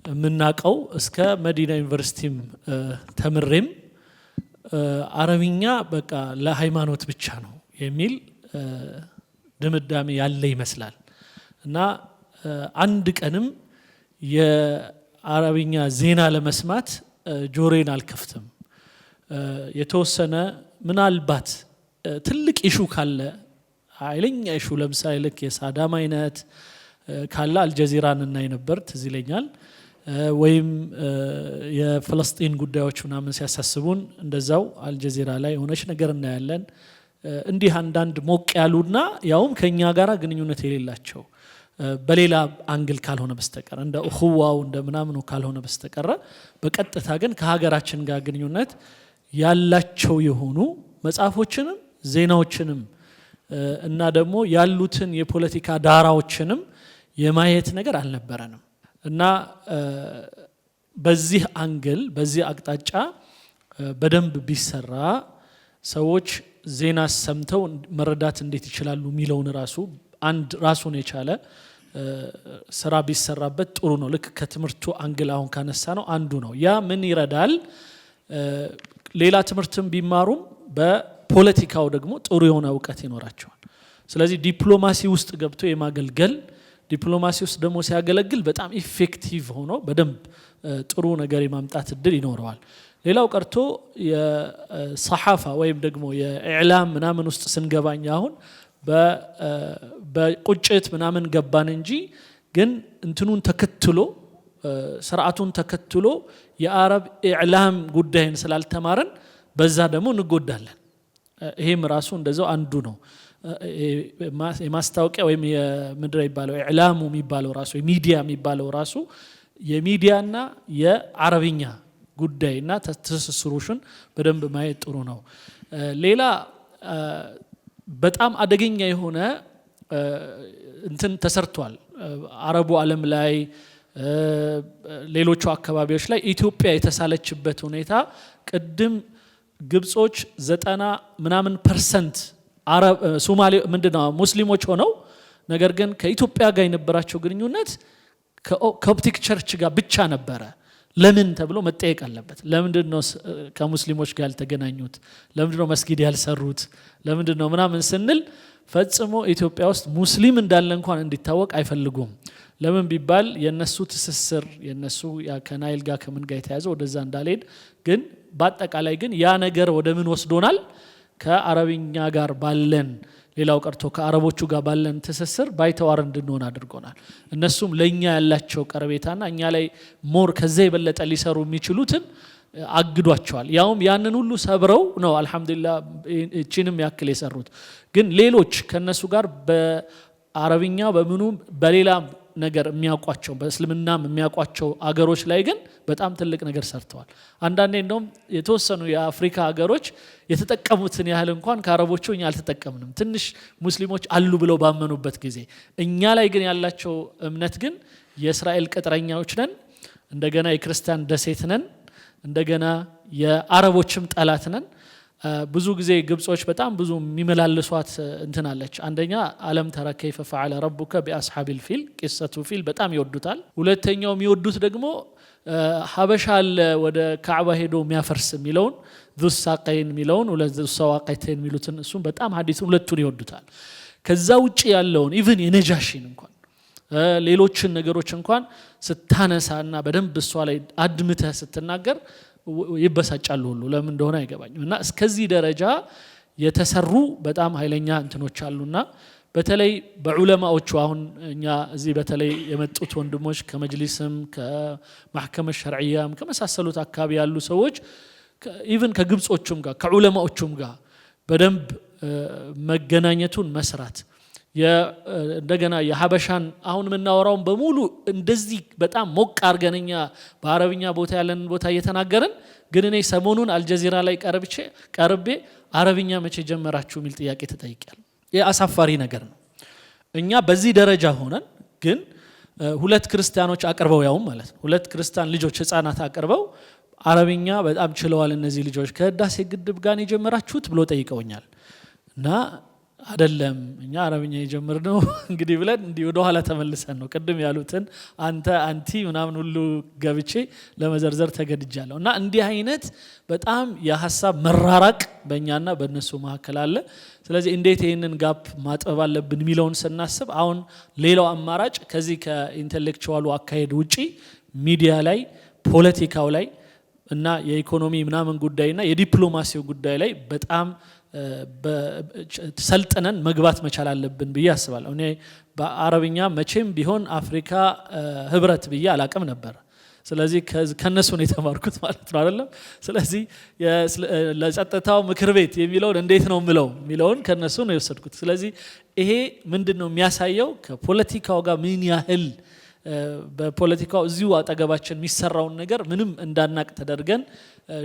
G: የምናቀው እስከ መዲና ዩኒቨርሲቲም ተምሬም አረብኛ በቃ ለሃይማኖት ብቻ ነው የሚል ድምዳሜ ያለ ይመስላል። እና አንድ ቀንም የአረብኛ ዜና ለመስማት ጆሮዬን አልከፍትም። የተወሰነ ምናልባት ትልቅ ኢሹ ካለ ኃይለኛ ኢሹ ለምሳሌ ልክ የሳዳም አይነት ካለ አልጀዚራን እናይ ነበር፣ ትዝ ይለኛል። ወይም የፍልስጤን ጉዳዮች ምናምን ሲያሳስቡን እንደዛው አልጀዚራ ላይ የሆነች ነገር እናያለን። እንዲህ አንዳንድ ሞቅ ያሉና ያውም ከኛ ጋራ ግንኙነት የሌላቸው በሌላ አንግል ካልሆነ በስተቀር እንደ እኹዋው እንደ ምናምኑ ካልሆነ በስተቀር በቀጥታ ግን ከሀገራችን ጋር ግንኙነት ያላቸው የሆኑ መጽሐፎችንም ዜናዎችንም እና ደግሞ ያሉትን የፖለቲካ ዳራዎችንም የማየት ነገር አልነበረንም። እና በዚህ አንግል በዚህ አቅጣጫ በደንብ ቢሰራ ሰዎች ዜና ሰምተው መረዳት እንዴት ይችላሉ የሚለውን አንድ ራሱን የቻለ ስራ ቢሰራበት ጥሩ ነው። ልክ ከትምህርቱ አንግል አሁን ካነሳ ነው አንዱ ነው። ያ ምን ይረዳል? ሌላ ትምህርትም ቢማሩም በፖለቲካው ደግሞ ጥሩ የሆነ እውቀት ይኖራቸዋል። ስለዚህ ዲፕሎማሲ ውስጥ ገብቶ የማገልገል ዲፕሎማሲ ውስጥ ደግሞ ሲያገለግል በጣም ኢፌክቲቭ ሆኖ በደንብ ጥሩ ነገር የማምጣት እድል ይኖረዋል። ሌላው ቀርቶ የሰሐፋ ወይም ደግሞ የኢዕላም ምናምን ውስጥ ስንገባኝ አሁን በቁጭት ምናምን ገባን እንጂ ግን እንትኑን ተከትሎ ስርዓቱን ተከትሎ የአረብ ኢዕላም ጉዳይን ስላልተማረን በዛ ደግሞ እንጎዳለን። ይሄም ራሱ እንደዛው አንዱ ነው። የማስታወቂያ ወይም የምድር ይባለው ኢዕላሙ የሚባለው ራሱ የሚዲያ የሚባለው ራሱ የሚዲያና የአረብኛ ጉዳይና ትስስሮችን በደንብ ማየት ጥሩ ነው። ሌላ በጣም አደገኛ የሆነ እንትን ተሰርቷል አረቡ ዓለም ላይ ሌሎቹ አካባቢዎች ላይ ኢትዮጵያ የተሳለችበት ሁኔታ ቅድም ግብጾች 90% አረብ ሶማሌ ምንድነው ሙስሊሞች ሆነው ነገር ግን ከኢትዮጵያ ጋር የነበራቸው ግንኙነት ከኮፕቲክ ቸርች ጋር ብቻ ነበረ። ለምን ተብሎ መጠየቅ አለበት። ለምንድነው ከሙስሊሞች ጋር ያልተገናኙት? ለምንድነው መስጊድ ያልሰሩት? ለምንድነው ምናምን ስንል ፈጽሞ ኢትዮጵያ ውስጥ ሙስሊም እንዳለ እንኳን እንዲታወቅ አይፈልጉም። ለምን ቢባል የነሱ ትስስር የነሱ ከናይል ጋር ከምን ጋር የተያዘ ወደዛ እንዳልሄድ ግን በአጠቃላይ ግን ያ ነገር ወደ ምን ወስዶናል? ከአረብኛ ጋር ባለን ሌላው ቀርቶ ከአረቦቹ ጋር ባለን ትስስር ባይተዋር እንድንሆን አድርጎናል። እነሱም ለኛ ያላቸው ቀረቤታና እኛ ላይ ሞር ከዛ የበለጠ ሊሰሩ የሚችሉትን አግዷቸዋል። ያውም ያንን ሁሉ ሰብረው ነው አልহামዱሊላህ እቺንም ያክል የሰሩት። ግን ሌሎች ከነሱ ጋር በአረብኛ በምኑ በሌላ ነገር የሚያውቋቸው በእስልምናም የሚያውቋቸው አገሮች ላይ ግን በጣም ትልቅ ነገር ሰርተዋል። አንዳንዴ እንደውም የተወሰኑ የአፍሪካ አገሮች የተጠቀሙትን ያህል እንኳን ከአረቦቹ እኛ አልተጠቀምንም። ትንሽ ሙስሊሞች አሉ ብለው ባመኑበት ጊዜ እኛ ላይ ግን ያላቸው እምነት ግን የእስራኤል ቅጥረኛዎች ነን፣ እንደገና የክርስቲያን ደሴት ነን፣ እንደገና የአረቦችም ጠላት ነን። ብዙ ጊዜ ግብጾች በጣም ብዙ የሚመላለሷት እንትናለች። አንደኛ አለም ተራ ከይፈ ፈዓለ ረቡከ ቢአስሐቢል ፊል ቂሰቱ ፊል በጣም ይወዱታል። ሁለተኛው የሚወዱት ደግሞ ሀበሻ አለ ወደ ካዕባ ሄዶ የሚያፈርስ የሚለውን ዙስ ሳቀይን የሚለውን ወለ ዙስ ሰዋቀይተን የሚሉትን እሱም በጣም ሐዲሱን ሁለቱን ይወዱታል። ከዛ ውጪ ያለውን ኢቭን የነጃሺን እንኳን ሌሎችን ነገሮች እንኳን ስታነሳና በደንብ እሷ ላይ አድምተህ ስትናገር ይበሳጫሉ ሁሉ ለምን እንደሆነ አይገባኝም። እና እስከዚህ ደረጃ የተሰሩ በጣም ኃይለኛ እንትኖች አሉና በተለይ በዑለማዎቹ አሁን እኛ እዚህ በተለይ የመጡት ወንድሞች ከመጅሊስም ከማህከመ ሸርዕያም ከመሳሰሉት አካባቢ ያሉ ሰዎች ኢቭን ከግብጾቹም ጋር ከዑለማዎቹም ጋር በደንብ መገናኘቱን መስራት እንደገና የሀበሻን አሁን የምናወራውን በሙሉ እንደዚህ በጣም ሞቅ አርገንኛ በአረብኛ ቦታ ያለንን ቦታ እየተናገርን ግን እኔ ሰሞኑን አልጀዚራ ላይ ቀርቤ አረብኛ መቼ ጀመራችሁ የሚል ጥያቄ ተጠይቄያለሁ። የአሳፋሪ ነገር ነው። እኛ በዚህ ደረጃ ሆነን ግን ሁለት ክርስቲያኖች አቅርበው ያውም ማለት ነው ሁለት ክርስቲያን ልጆች ህፃናት አቅርበው አረብኛ በጣም ችለዋል እነዚህ ልጆች ከህዳሴ ግድብ ጋር የጀመራችሁት ብሎ ጠይቀውኛል። እና አይደለም እኛ አረብኛ የጀመርነው እንግዲህ ብለን እንዲህ ወደ ኋላ ተመልሰን ነው ቅድም ያሉትን አንተ አንቲ ምናምን ሁሉ ገብቼ ለመዘርዘር ተገድጃለሁ። እና እንዲህ አይነት በጣም የሐሳብ መራራቅ በእኛና በእነሱ መካከል አለ። ስለዚህ እንዴት ይህንን ጋፕ ማጥበብ አለብን የሚለውን ስናስብ አሁን ሌላው አማራጭ ከዚህ ከኢንተሌክቹዋሉ አካሄድ ውጪ ሚዲያ ላይ ፖለቲካው ላይ እና የኢኮኖሚ ምናምን ጉዳይና የዲፕሎማሲው ጉዳይ ላይ በጣም ሰልጥነን መግባት መቻል አለብን ብዬ አስባለሁ። እኔ በአረብኛ መቼም ቢሆን አፍሪካ ህብረት ብዬ አላቅም ነበር። ስለዚህ ከነሱ ነው የተማርኩት ማለት ነው አይደለም። ስለዚህ ለጸጥታው ምክር ቤት የሚለውን እንዴት ነው ምለው የሚለውን ከነሱ ነው የወሰድኩት። ስለዚህ ይሄ ምንድነው የሚያሳየው ከፖለቲካው ጋር ምን ያህል በፖለቲካው እዚሁ አጠገባችን የሚሰራውን ነገር ምንም እንዳናቅ ተደርገን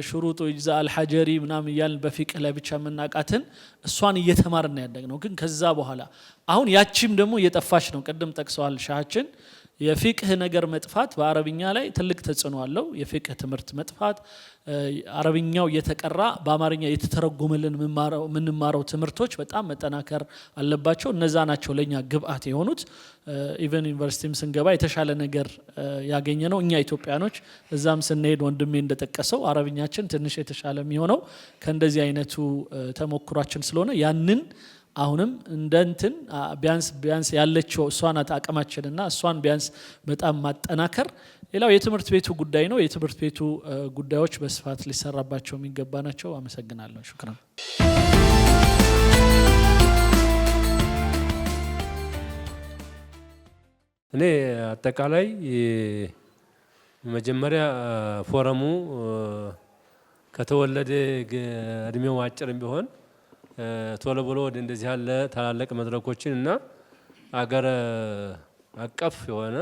G: ሽሩጡ ኢጅዛ አልሐጀሪ ምናምን እያልን በፊቅህ ላይ ብቻ መናቃትን እሷን እየተማርን ያደግነው። ግን ከዛ በኋላ አሁን ያቺም ደግሞ እየጠፋች ነው። ቅድም ጠቅሰዋል ሻችን የፊቅህ ነገር መጥፋት በአረብኛ ላይ ትልቅ ተጽዕኖ አለው። የፊቅህ ትምህርት መጥፋት አረብኛው እየተቀራ በአማርኛ የተተረጎመልን የምንማረው ትምህርቶች በጣም መጠናከር አለባቸው። እነዛ ናቸው ለኛ ግብአት የሆኑት። ኢቨን ዩኒቨርሲቲም ስንገባ የተሻለ ነገር ያገኘ ነው እኛ ኢትዮጵያኖች። እዛም ስንሄድ ወንድሜ እንደጠቀሰው አረብኛችን ትንሽ የተሻለ የሚሆነው ከእንደዚህ አይነቱ ተሞክሯችን ስለሆነ ያንን አሁንም እንደንትን ቢያንስ ያለችው እሷ ናት አቅማችንና እሷን ቢያንስ በጣም ማጠናከር። ሌላው የትምህርት ቤቱ ጉዳይ ነው። የትምህርት ቤቱ ጉዳዮች በስፋት ሊሰራባቸው የሚገባ ናቸው። አመሰግናለሁ። ሹክራን።
F: እኔ አጠቃላይ መጀመሪያ ፎረሙ ከተወለደ እድሜው አጭርም ቢሆን ቶሎ ብሎ ወደ እንደዚህ ያለ ታላላቅ መድረኮችን እና አገር አቀፍ የሆነ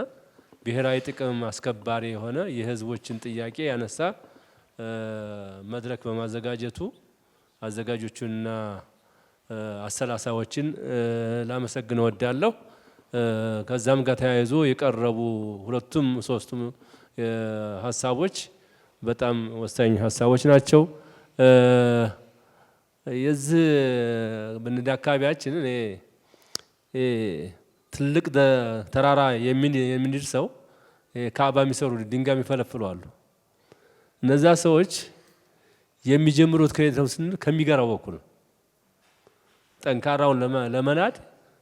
F: ብሔራዊ ጥቅም አስከባሪ የሆነ የህዝቦችን ጥያቄ ያነሳ መድረክ በማዘጋጀቱ አዘጋጆቹንና አሰላሳዮችን ላመሰግን እወዳለሁ። ከዛም ጋር ተያይዞ የቀረቡ ሁለቱም ሶስቱም ሀሳቦች በጣም ወሳኝ ሀሳቦች ናቸው። የዚህ በእንደ አካባቢያችን ትልቅ ተራራ የሚንድ ሰው ካዕባ የሚሰሩ ድንጋይ የሚፈለፍሉ አሉ። እነዛ ሰዎች የሚጀምሩት ከየት ነው ስንል ከሚገራው በኩል ጠንካራውን ለመናድ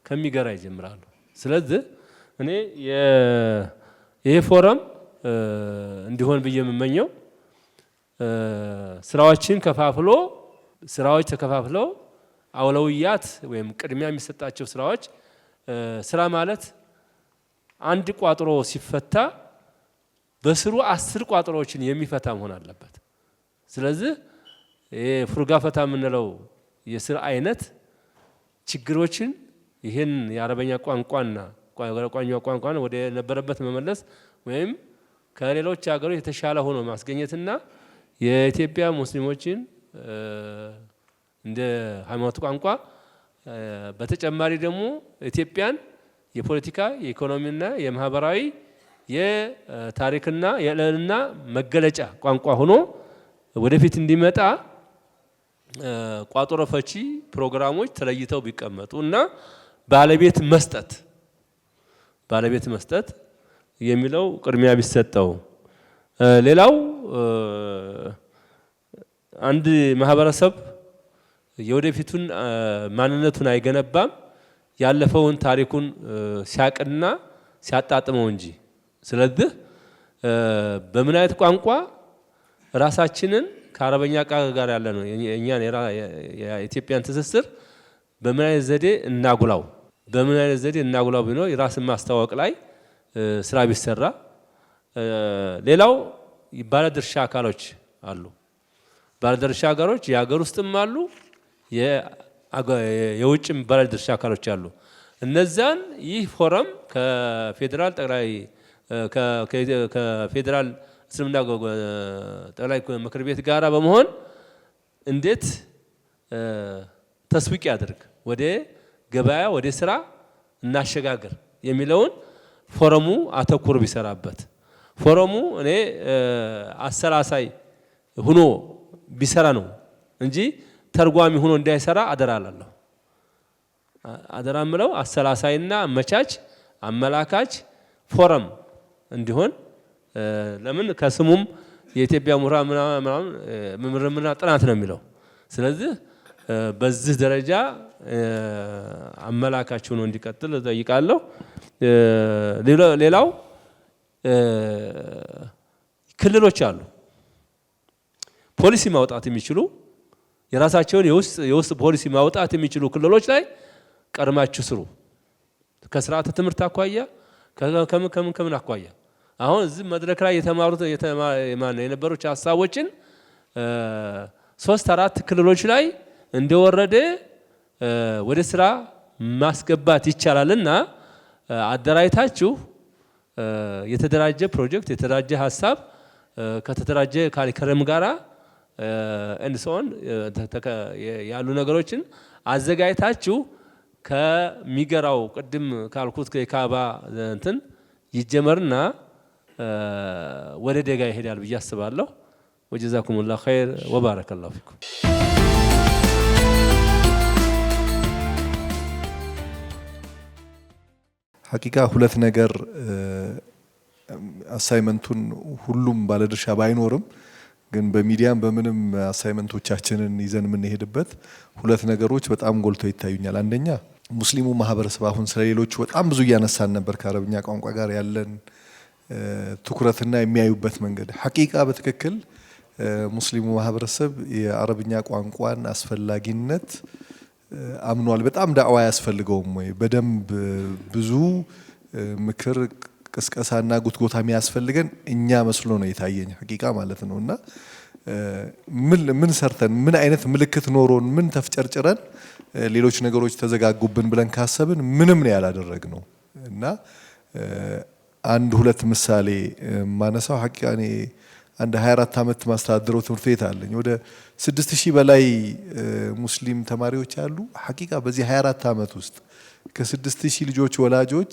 F: ከሚገራ ይጀምራሉ። ስለዚህ እኔ ይሄ ፎረም እንዲሆን ብዬ የምመኘው ስራዎች ተከፋፍለው አውለውያት ወይም ቅድሚያ የሚሰጣቸው ስራዎች ስራ ማለት አንድ ቋጥሮ ሲፈታ በስሩ 10 ቋጥሮዎችን የሚፈታ መሆን አለበት። ስለዚህ ፍሩጋ ፈታ የምንለው የስራ አይነት ችግሮችን ይህን የአረበኛ ቋንቋና ቋንቋን ወደ ነበረበት መመለስ ወይም ከሌሎች ሀገሮች የተሻለ ሆኖ ማስገኘትና የኢትዮጵያ ሙስሊሞችን እንደ ሃይማኖት ቋንቋ በተጨማሪ ደግሞ ኢትዮጵያን የፖለቲካ የኢኮኖሚና የማህበራዊ የታሪክና የልዕልና መገለጫ ቋንቋ ሆኖ ወደፊት እንዲመጣ ቋጥሮ ፈቺ ፕሮግራሞች ተለይተው ቢቀመጡ እና ባለቤት መስጠት የሚለው ቅድሚያ ቢሰጠው ሌላው አንድ ማህበረሰብ የወደፊቱን ማንነቱን አይገነባም ያለፈውን ታሪኩን ሲያቅና ሲያጣጥመው እንጂ። ስለዚህ በምን አይነት ቋንቋ ራሳችንን ከአረበኛ ጋር ያለ ነው እኛን የኢትዮጵያን ትስስር በምን አይነት ዘዴ እናጉላው ቢኖር የራስን ማስተዋወቅ ላይ ስራ ቢሰራ። ሌላው ባለድርሻ አካሎች አሉ። ባለድርሻ አገሮች የሀገር ውስጥም አሉ የውጭም ባለድርሻ አካሎች አሉ። እነዛን ይህ ፎረም ከፌዴራል ጠቅላይ ከፌዴራል እስልምና ጠቅላይ ምክር ቤት ጋራ በመሆን እንዴት ተስዊቅ ያድርግ ወደ ገበያ ወደ ስራ እናሸጋግር የሚለውን ፎረሙ አተኩሮ ቢሰራበት። ፎረሙ እኔ አሰላሳይ ሆኖ ቢሰራ ነው እንጂ ተርጓሚ ሆኖ እንዳይሰራ አደራ እላለሁ። አደራ ምለው አሰላሳይና አመቻች አመላካች ፎረም እንዲሆን። ለምን ከስሙም የኢትዮጵያ ምሁራን ምናምን ምርምርና ጥናት ነው የሚለው። ስለዚህ በዚህ ደረጃ አመላካች ሆኖ እንዲቀጥል እጠይቃለሁ። ሌላው ክልሎች አሉ ፖሊሲ ማውጣት የሚችሉ የራሳቸውን የውስጥ ፖሊሲ ማውጣት የሚችሉ ክልሎች ላይ ቀድማችሁ ስሩ። ከስርዓተ ትምህርት አኳያ ከምን አኳያ አሁን እዚህ መድረክ ላይ የነበሩት ሀሳቦችን 3-4 ክልሎች ላይ እንደወረደ ወደ ስራ ማስገባት ይቻላልና አደራጅታችሁ የተደራጀ ፕሮጀክት የተደራጀ ሀሳብ ከተደራጀ ካሪኩለም ጋራ እንሰውን ያሉ ነገሮችን አዘጋጅታችሁ ከሚገራው ቅድም ካልኩት ከካባ እንትን ይጀመርና ወደ ደጋ ይሄዳል ብዬ አስባለሁ። ወጀዛኩሙላሁ ኸይር ወባረከላሁ ፊኩም።
H: ሐቂቃ ሁለት ነገር አሳይመንቱን ሁሉም ባለድርሻ ባይኖርም ግን በሚዲያም በምንም አሳይመንቶቻችንን ይዘን የምንሄድበት ሁለት ነገሮች በጣም ጎልተው ይታዩኛል። አንደኛ ሙስሊሙ ማህበረሰብ አሁን ስለሌሎቹ በጣም ብዙ እያነሳን ነበር። ከአረብኛ ቋንቋ ጋር ያለን ትኩረትና የሚያዩበት መንገድ ሐቂቃ በትክክል ሙስሊሙ ማህበረሰብ የአረብኛ ቋንቋን አስፈላጊነት አምኗል። በጣም ዳዕዋ ያስፈልገውም ወይ በደንብ ብዙ ምክር ቅስቀሳና ጉትጎታ የሚያስፈልገን እኛ መስሎ ነው የታየኝ ሐቂቃ ማለት ነውና ምን ሰርተን ምን አይነት ምልክት ኖሮን ምን ተፍጨርጭረን ሌሎች ነገሮች ተዘጋጉብን ብለን ካሰብን ምንም ነው ያላደረግነው። እና አንድ ሁለት ምሳሌ ማነሳው ሐቂቃ እኔ አንድ 24 ዓመት ማስተዳደረው ትምህርት ቤት አለኝ። ወደ 6000 በላይ ሙስሊም ተማሪዎች አሉ። ሐቂቃ በዚህ 24 ዓመት ውስጥ ከ6000 ልጆች ወላጆች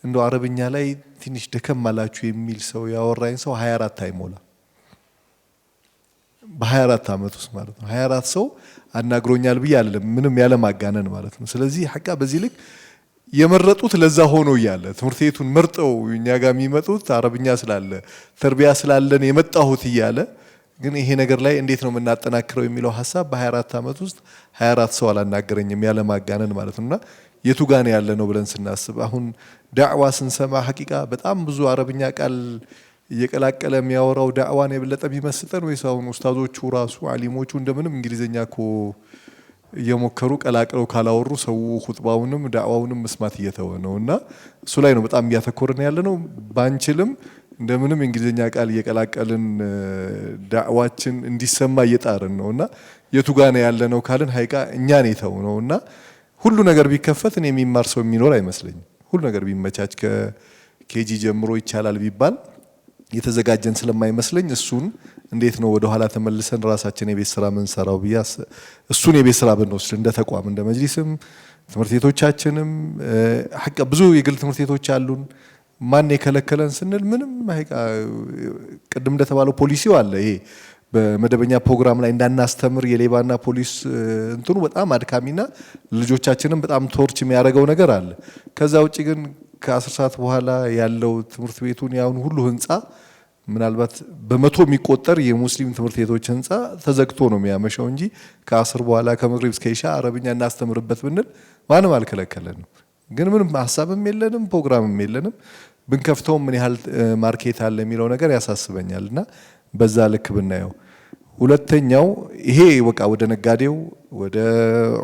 H: እንደው አረብኛ ላይ ትንሽ ደከም አላችሁ የሚል ሰው ያወራኝ ሰው 24 አይሞላ። በ24 ዓመት ውስጥ ማለት ነው 24 ሰው አናግሮኛል ብዬ አይደለም ምንም ያለ ማጋነን ማለት ነው። ስለዚህ ሐቂቃ በዚህ ልክ የመረጡት ለዛ ሆኖ እያለ ትምህርት ቤቱን መርጠው እኛ ጋር የሚመጡት አረብኛ ስላለ ተርቢያ ስላለን የመጣሁት እያለ ግን ይሄ ነገር ላይ እንዴት ነው የምናጠናክረው የሚለው ሐሳብ በ24 ዓመት ውስጥ 24 ሰው አላናገረኝም ያለ ማጋነን ማለት ነውና የቱ ጋር ነው ያለ ነው ብለን ስናስብ አሁን ዳዕዋ ስንሰማ ሐቂቃ በጣም ብዙ አረብኛ ቃል እየቀላቀለ የሚያወራው ዳዕዋን የበለጠ ቢመስጠን ወይስ አሁን ኡስታዞቹ ራሱ ዓሊሞቹ እንደምንም እንግሊዘኛ እኮ እየሞከሩ ቀላቅለው ካላወሩ ሰው ኹጥባውንም ዳዕዋውንም መስማት እየተወ ነውና እሱ ላይ ነው በጣም እያተኮርን ያለ ነው። ባንችልም እንደምንም እንግሊዘኛ ቃል እየቀላቀልን ዳዕዋችን እንዲሰማ እየጣርን ነውና የቱ ጋር ነው ያለ ነው ካልን ሐቂቃ እኛ ነው የተው ነውና ሁሉ ነገር ቢከፈት እኔ የሚማር ሰው የሚኖር አይመስለኝም። ሁሉ ነገር ቢመቻች ከኬጂ ጀምሮ ይቻላል ቢባል የተዘጋጀን ስለማይመስለኝ እሱን እንዴት ነው ወደ ኋላ ተመልሰን ራሳችን የቤት ስራ ምን ሰራው ቢያስ እሱን የቤት ስራ ብንወስድ እንደ ተቋም እንደ መጅሊስም ትምህርት ቤቶቻችንም ሐቂቃ ብዙ የግል ትምህርት ቤቶች አሉን። ማን የከለከለን ስንል ምንም ሐቂቃ ቅድም እንደተባለው ፖሊሲው አለ። ይሄ በመደበኛ ፕሮግራም ላይ እንዳናስተምር የሌባና ፖሊስ እንትኑ በጣም አድካሚና ልጆቻችንም በጣም ቶርች የሚያደርገው ነገር አለ። ከዛ ውጪ ግን ከ10 ሰዓት በኋላ ያለው ትምህርት ቤቱን ያውን ሁሉ ህንጻ ምናልባት በመቶ የሚቆጠር የሙስሊም ትምህርት ቤቶች ህንፃ ተዘግቶ ነው የሚያመሸው እንጂ ከአስር በኋላ ከመግሪብ እስከ ኢሻ አረብኛ እናስተምርበት ብንል ማንም አልከለከለንም። ግን ምንም ሀሳብም የለንም ፕሮግራምም የለንም። ብንከፍተው ምን ያህል ማርኬት አለ የሚለው ነገር ያሳስበኛልና በዛ ልክ ብናየው። ሁለተኛው ይሄ በቃ ወደ ነጋዴው፣ ወደ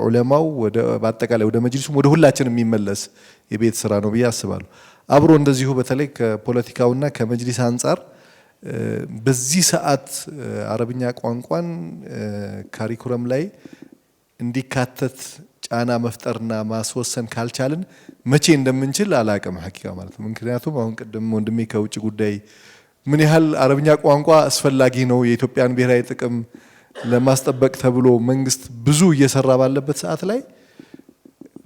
H: ዑለማው፣ ወደ በአጠቃላይ ወደ መጅሊሱም ወደ ሁላችንም የሚመለስ የቤት ስራ ነው ብዬ አስባለሁ። አብሮ እንደዚሁ በተለይ ከፖለቲካውና ከመጅሊስ አንጻር በዚህ ሰዓት አረብኛ ቋንቋን ካሪኩለም ላይ እንዲካተት ጫና መፍጠርና ማስወሰን ካልቻልን መቼ እንደምንችል አላቅም ሐቂቃ ማለት ነው። ምክንያቱም አሁን ቅድም ወንድሜ ከውጭ ጉዳይ ምን ያህል አረብኛ ቋንቋ አስፈላጊ ነው የኢትዮጵያን ብሔራዊ ጥቅም ለማስጠበቅ ተብሎ መንግስት ብዙ እየሰራ ባለበት ሰዓት ላይ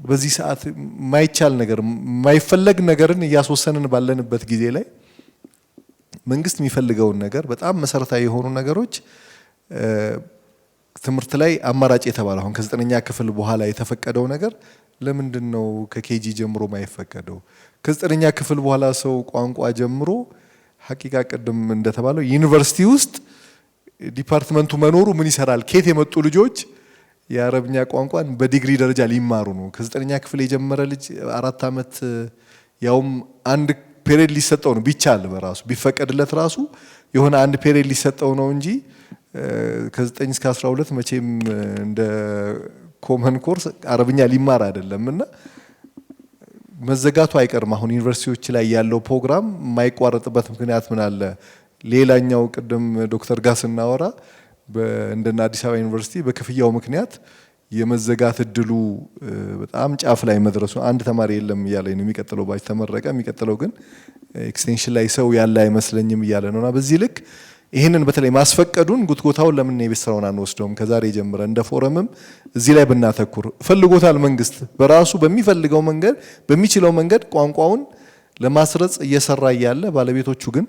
H: በዚህ ሰዓት ማይቻል ነገር ማይፈለግ ነገርን እያስወሰንን ባለንበት ጊዜ ላይ መንግስት የሚፈልገውን ነገር በጣም መሰረታዊ የሆኑ ነገሮች ትምህርት ላይ አማራጭ የተባለ አሁን ከ9ኛ ክፍል በኋላ የተፈቀደው ነገር ለምንድን ነው ከኬጂ ጀምሮ ማይፈቀደው? ከ9ኛ ክፍል በኋላ ሰው ቋንቋ ጀምሮ ሐቂቃ ቅድም እንደተባለው ዩኒቨርሲቲ ውስጥ ዲፓርትመንቱ መኖሩ ምን ይሰራል? ኬት የመጡ ልጆች የአረብኛ ቋንቋን በዲግሪ ደረጃ ሊማሩ ነው። ከ9ኛ ክፍል የጀመረ ልጅ 4 ዓመት ያውም አንድ ፔሪድ ሊሰጠው ነው ቢቻል በራሱ ቢፈቀድለት ራሱ የሆነ አንድ ፔሪድ ሊሰጠው ነው እንጂ ከ9 እስከ 12 መቼም እንደ ኮመን ኮርስ አረብኛ ሊማር አይደለምና መዘጋቱ አይቀርም። አሁን ዩኒቨርሲቲዎች ላይ ያለው ፕሮግራም የማይቋረጥበት ምክንያት ምን አለ? ሌላኛው ቅድም ዶክተር ጋር ስናወራ እንደና አዲስ አበባ ዩኒቨርሲቲ በክፍያው ምክንያት የመዘጋት እድሉ በጣም ጫፍ ላይ መድረሱ አንድ ተማሪ የለም እያለ ነው። የሚቀጥለው ባች ተመረቀ፣ የሚቀጥለው ግን ኤክስቴንሽን ላይ ሰው ያለ አይመስለኝም እያለ ነውና በዚህ ልክ ይህንን በተለይ ማስፈቀዱን ጉትጎታውን ለምን የቤት ስራውን አንወስደውም? ከዛሬ ጀምረን እንደ ፎረምም እዚህ ላይ ብናተኩር ፈልጎታል። መንግስት በራሱ በሚፈልገው መንገድ በሚችለው መንገድ ቋንቋውን ለማስረጽ እየሰራ እያለ ባለቤቶቹ ግን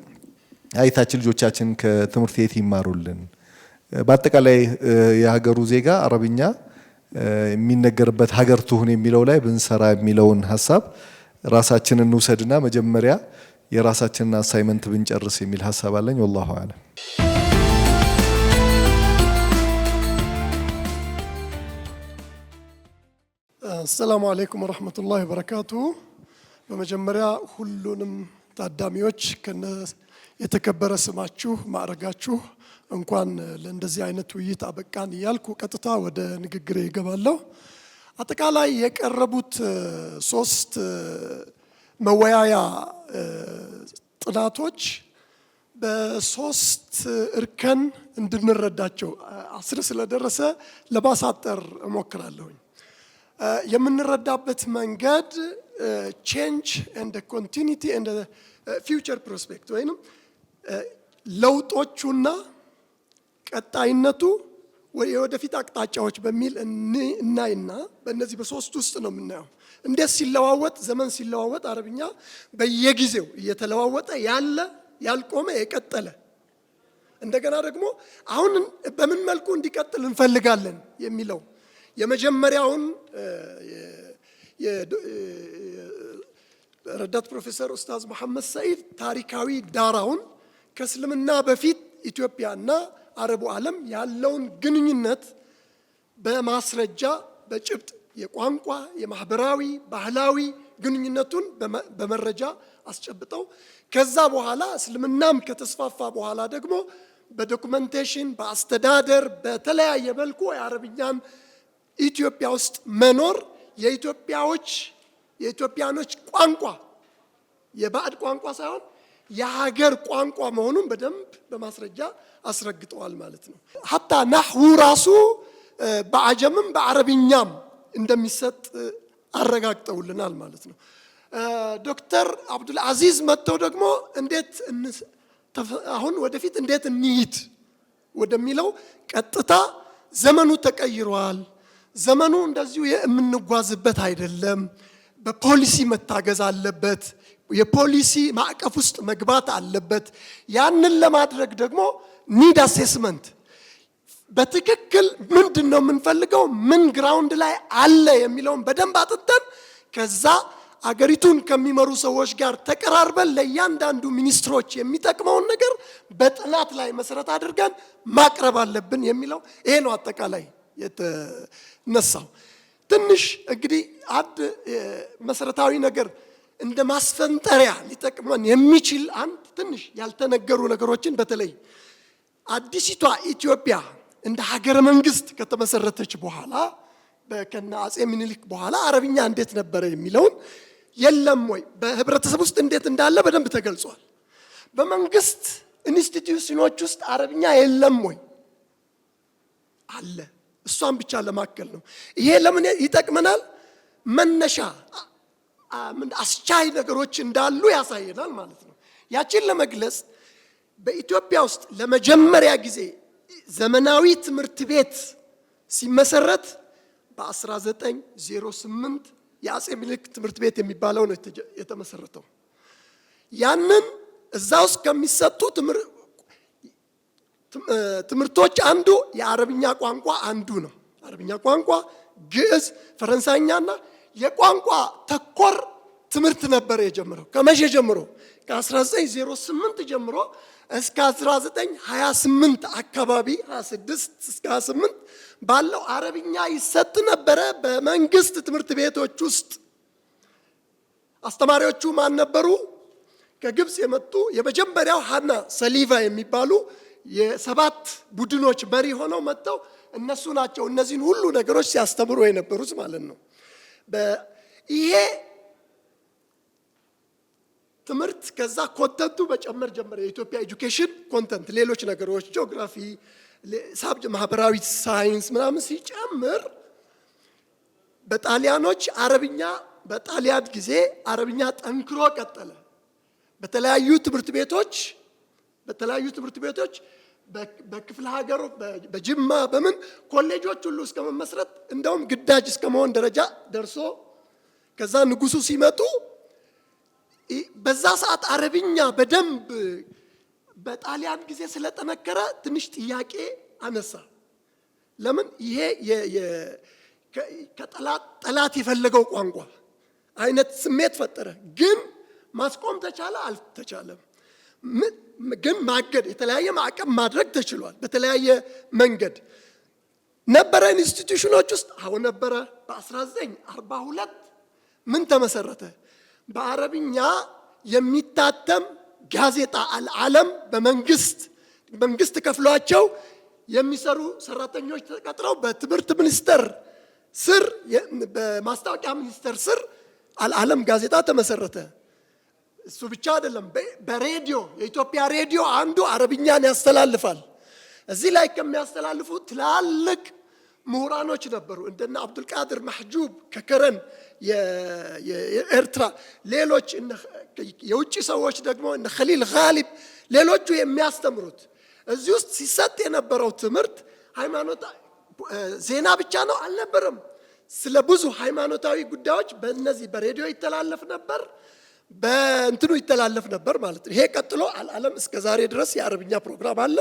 H: አይታችን ልጆቻችን ከትምህርት ቤት ይማሩልን፣ በአጠቃላይ የሀገሩ ዜጋ አረብኛ የሚነገርበት ሀገር ትሁን የሚለው ላይ ብንሰራ የሚለውን ሀሳብ ራሳችንን እንውሰድና መጀመሪያ የራሳችንን አሳይመንት ብንጨርስ የሚል ሀሳብ አለኝ። ወላሁ አለም።
I: አሰላሙ አለይኩም ወረህመቱላሂ ወበረካቱሁ። በመጀመሪያ ሁሉንም ታዳሚዎች ከነ የተከበረ ስማችሁ ማዕረጋችሁ እንኳን ለእንደዚህ አይነት ውይይት አበቃን እያልኩ ቀጥታ ወደ ንግግሬ ይገባለሁ። አጠቃላይ የቀረቡት 3 መወያያ ጥናቶች በ3 እርከን እንድንረዳቸው 10 ስለደረሰ ለማሳጠር እሞክራለሁኝ። የምንረዳበት መንገድ ቼንጅ ኤንድ ኮንቲኒቲ ኤንድ ፊውቸር ፕሮስፔክት ወይም ለውጦቹና ቀጣይነቱ የወደፊት አቅጣጫዎች በሚል እናይና በእነዚህ በ3 ውስጥ ነው የምናየው። እንዴት ሲለዋወጥ ዘመን ሲለዋወጥ አረብኛ በየጊዜው እየተለዋወጠ ያለ ያልቆመ የቀጠለ እንደገና ደግሞ አሁን በምን መልኩ እንዲቀጥል እንፈልጋለን የሚለው የመጀመሪያውን ረዳት ፕሮፌሰር ኡስታዝ መሐመድ ሰዒድ ታሪካዊ ዳራውን ከእስልምና በፊት ኢትዮጵያና አረቡ ዓለም ያለውን ግንኙነት በማስረጃ በጭብጥ የቋንቋ የማህበራዊ ባህላዊ ግንኙነቱን በመረጃ አስጨብጠው ከዛ በኋላ እስልምናም ከተስፋፋ በኋላ ደግሞ በዶኩመንቴሽን በአስተዳደር በተለያየ መልኩ የአረብኛን ኢትዮጵያ ውስጥ መኖር የኢትዮጵያኖች ቋንቋ የባዕድ ቋንቋ ሳይሆን የሀገር ቋንቋ መሆኑን በደንብ በማስረጃ አስረግጠዋል ማለት ነው። ሀታ ናህው ራሱ በአጀምም በአረብኛም እንደሚሰጥ አረጋግጠውልናል ማለት ነው። ዶክተር አብዱል አዚዝ መጥተው ደግሞ እንዴት አሁን ወደፊት እንዴት እንሂድ ወደሚለው ቀጥታ ዘመኑ ተቀይሯል፣ ዘመኑ እንደዚሁ የምንጓዝበት አይደለም፣ በፖሊሲ መታገዝ አለበት፣ የፖሊሲ ማዕቀፍ ውስጥ መግባት አለበት። ያንን ለማድረግ ደግሞ ኒድ አሴስመንት በትክክል ምንድነው የምንፈልገው ምን ግራውንድ ላይ አለ የሚለውን በደንብ አጥንተን ከዛ አገሪቱን ከሚመሩ ሰዎች ጋር ተቀራርበን ለእያንዳንዱ ሚኒስትሮች የሚጠቅመውን ነገር በጥናት ላይ መሰረት አድርገን ማቅረብ አለብን የሚለው ይሄ ነው አጠቃላይ የተነሳው። ትንሽ እንግዲህ አንድ መሰረታዊ ነገር እንደ ማስፈንጠሪያ ሊጠቅመን የሚችል አንድ ትንሽ ያልተነገሩ ነገሮችን በተለይ አዲሲቷ ኢትዮጵያ እንደ ሀገረ መንግስት ከተመሰረተች በኋላ ከነ አጼ ምኒልክ በኋላ አረብኛ እንዴት ነበረ የሚለውን የለም ወይ በህብረተሰብ ውስጥ እንዴት እንዳለ በደንብ ተገልጿል። በመንግስት ኢንስቲትዩሽኖች ውስጥ አረብኛ የለም ወይ? አለ። እሷን ብቻ ለማከል ነው። ይሄ ለምን ይጠቅመናል? መነሻ አስቻይ ነገሮች እንዳሉ ያሳየናል ማለት ነው። ያችን ለመግለጽ በኢትዮጵያ ውስጥ ለመጀመሪያ ጊዜ ዘመናዊ ትምህርት ቤት ሲመሰረት በ1908 የአጼ ምኒልክ ትምህርት ቤት የሚባለው ነው የተመሰረተው። ያንን እዛ ውስጥ ከሚሰጡ ትምህርቶች አንዱ የአረብኛ ቋንቋ አንዱ ነው። አረብኛ ቋንቋ፣ ግዕዝ፣ ፈረንሳይኛና የቋንቋ ተኮር ትምህርት ነበር የጀመረው። ከመቼ ጀምሮ? ከ1908 ጀምሮ እስከ 1928 አካባቢ 26 እስከ 28 ባለው አረብኛ ይሰጥ ነበረ በመንግስት ትምህርት ቤቶች ውስጥ። አስተማሪዎቹ ማን ነበሩ? ከግብጽ የመጡ የመጀመሪያው ሃና ሰሊቫ የሚባሉ የሰባት ቡድኖች መሪ ሆነው መጥተው እነሱ ናቸው እነዚህን ሁሉ ነገሮች ሲያስተምሩ የነበሩት ማለት ነው። ይሄ ትምህርት ከዛ ኮንተንቱ በጨመር ጀመረ። የኢትዮጵያ ኤጁኬሽን ኮንተንት ሌሎች ነገሮች ጂኦግራፊ፣ ማህበራዊ ሳይንስ ምናምን ሲጨምር በጣሊያኖች አረብኛ በጣሊያን ጊዜ አረብኛ ጠንክሮ ቀጠለ። በተለያዩ ትምህርት ቤቶች በክፍለ ሀገሩ በጅማ በምን ኮሌጆች ሁሉ እስከ መመስረት እንደውም ግዳጅ እስከ መሆን ደረጃ ደርሶ ከዛ ንጉሱ ሲመጡ በዛ ሰዓት አረብኛ በደንብ በጣሊያን ጊዜ ስለጠነከረ ትንሽ ጥያቄ አነሳ። ለምን ይሄ ከጠላት የፈለገው ቋንቋ አይነት ስሜት ፈጠረ። ግን ማስቆም ተቻለ? አልተቻለም። ግን ማገድ የተለያየ ማዕቀብ ማድረግ ተችሏል። በተለያየ መንገድ ነበረ። ኢንስቲትዩሽኖች ውስጥ አሁን ነበረ። በ1942 ምን ተመሰረተ? በአረብኛ የሚታተም ጋዜጣ አልዓለም በመንግስት ከፍሏቸው የሚሰሩ ሰራተኞች ተቀጥረው በትምህርት ሚኒስቴር ስር በማስታወቂያ ሚኒስቴር ስር አልዓለም ጋዜጣ ተመሰረተ። እሱ ብቻ አይደለም። በሬዲዮ የኢትዮጵያ ሬዲዮ አንዱ አረብኛን ያስተላልፋል። እዚህ ላይ ከሚያስተላልፉ ትላልቅ ምሁራኖች ነበሩ እንደነ አብዱልቃድር ማህጁብ ከከረን የኤርትራ፣ ሌሎች የውጭ ሰዎች ደግሞ እነ ኸሊል ጋሊብ፣ ሌሎቹ የሚያስተምሩት። እዚህ ውስጥ ሲሰጥ የነበረው ትምህርት ሃይማኖት ዜና ብቻ ነው አልነበረም። ስለ ብዙ ሃይማኖታዊ ጉዳዮች በእነዚህ በሬዲዮ ይተላለፍ ነበር፣ በእንትኑ ይተላለፍ ነበር ማለት ነው። ይሄ ቀጥሎ አልዓለም እስከ ዛሬ ድረስ የአረብኛ ፕሮግራም አለ።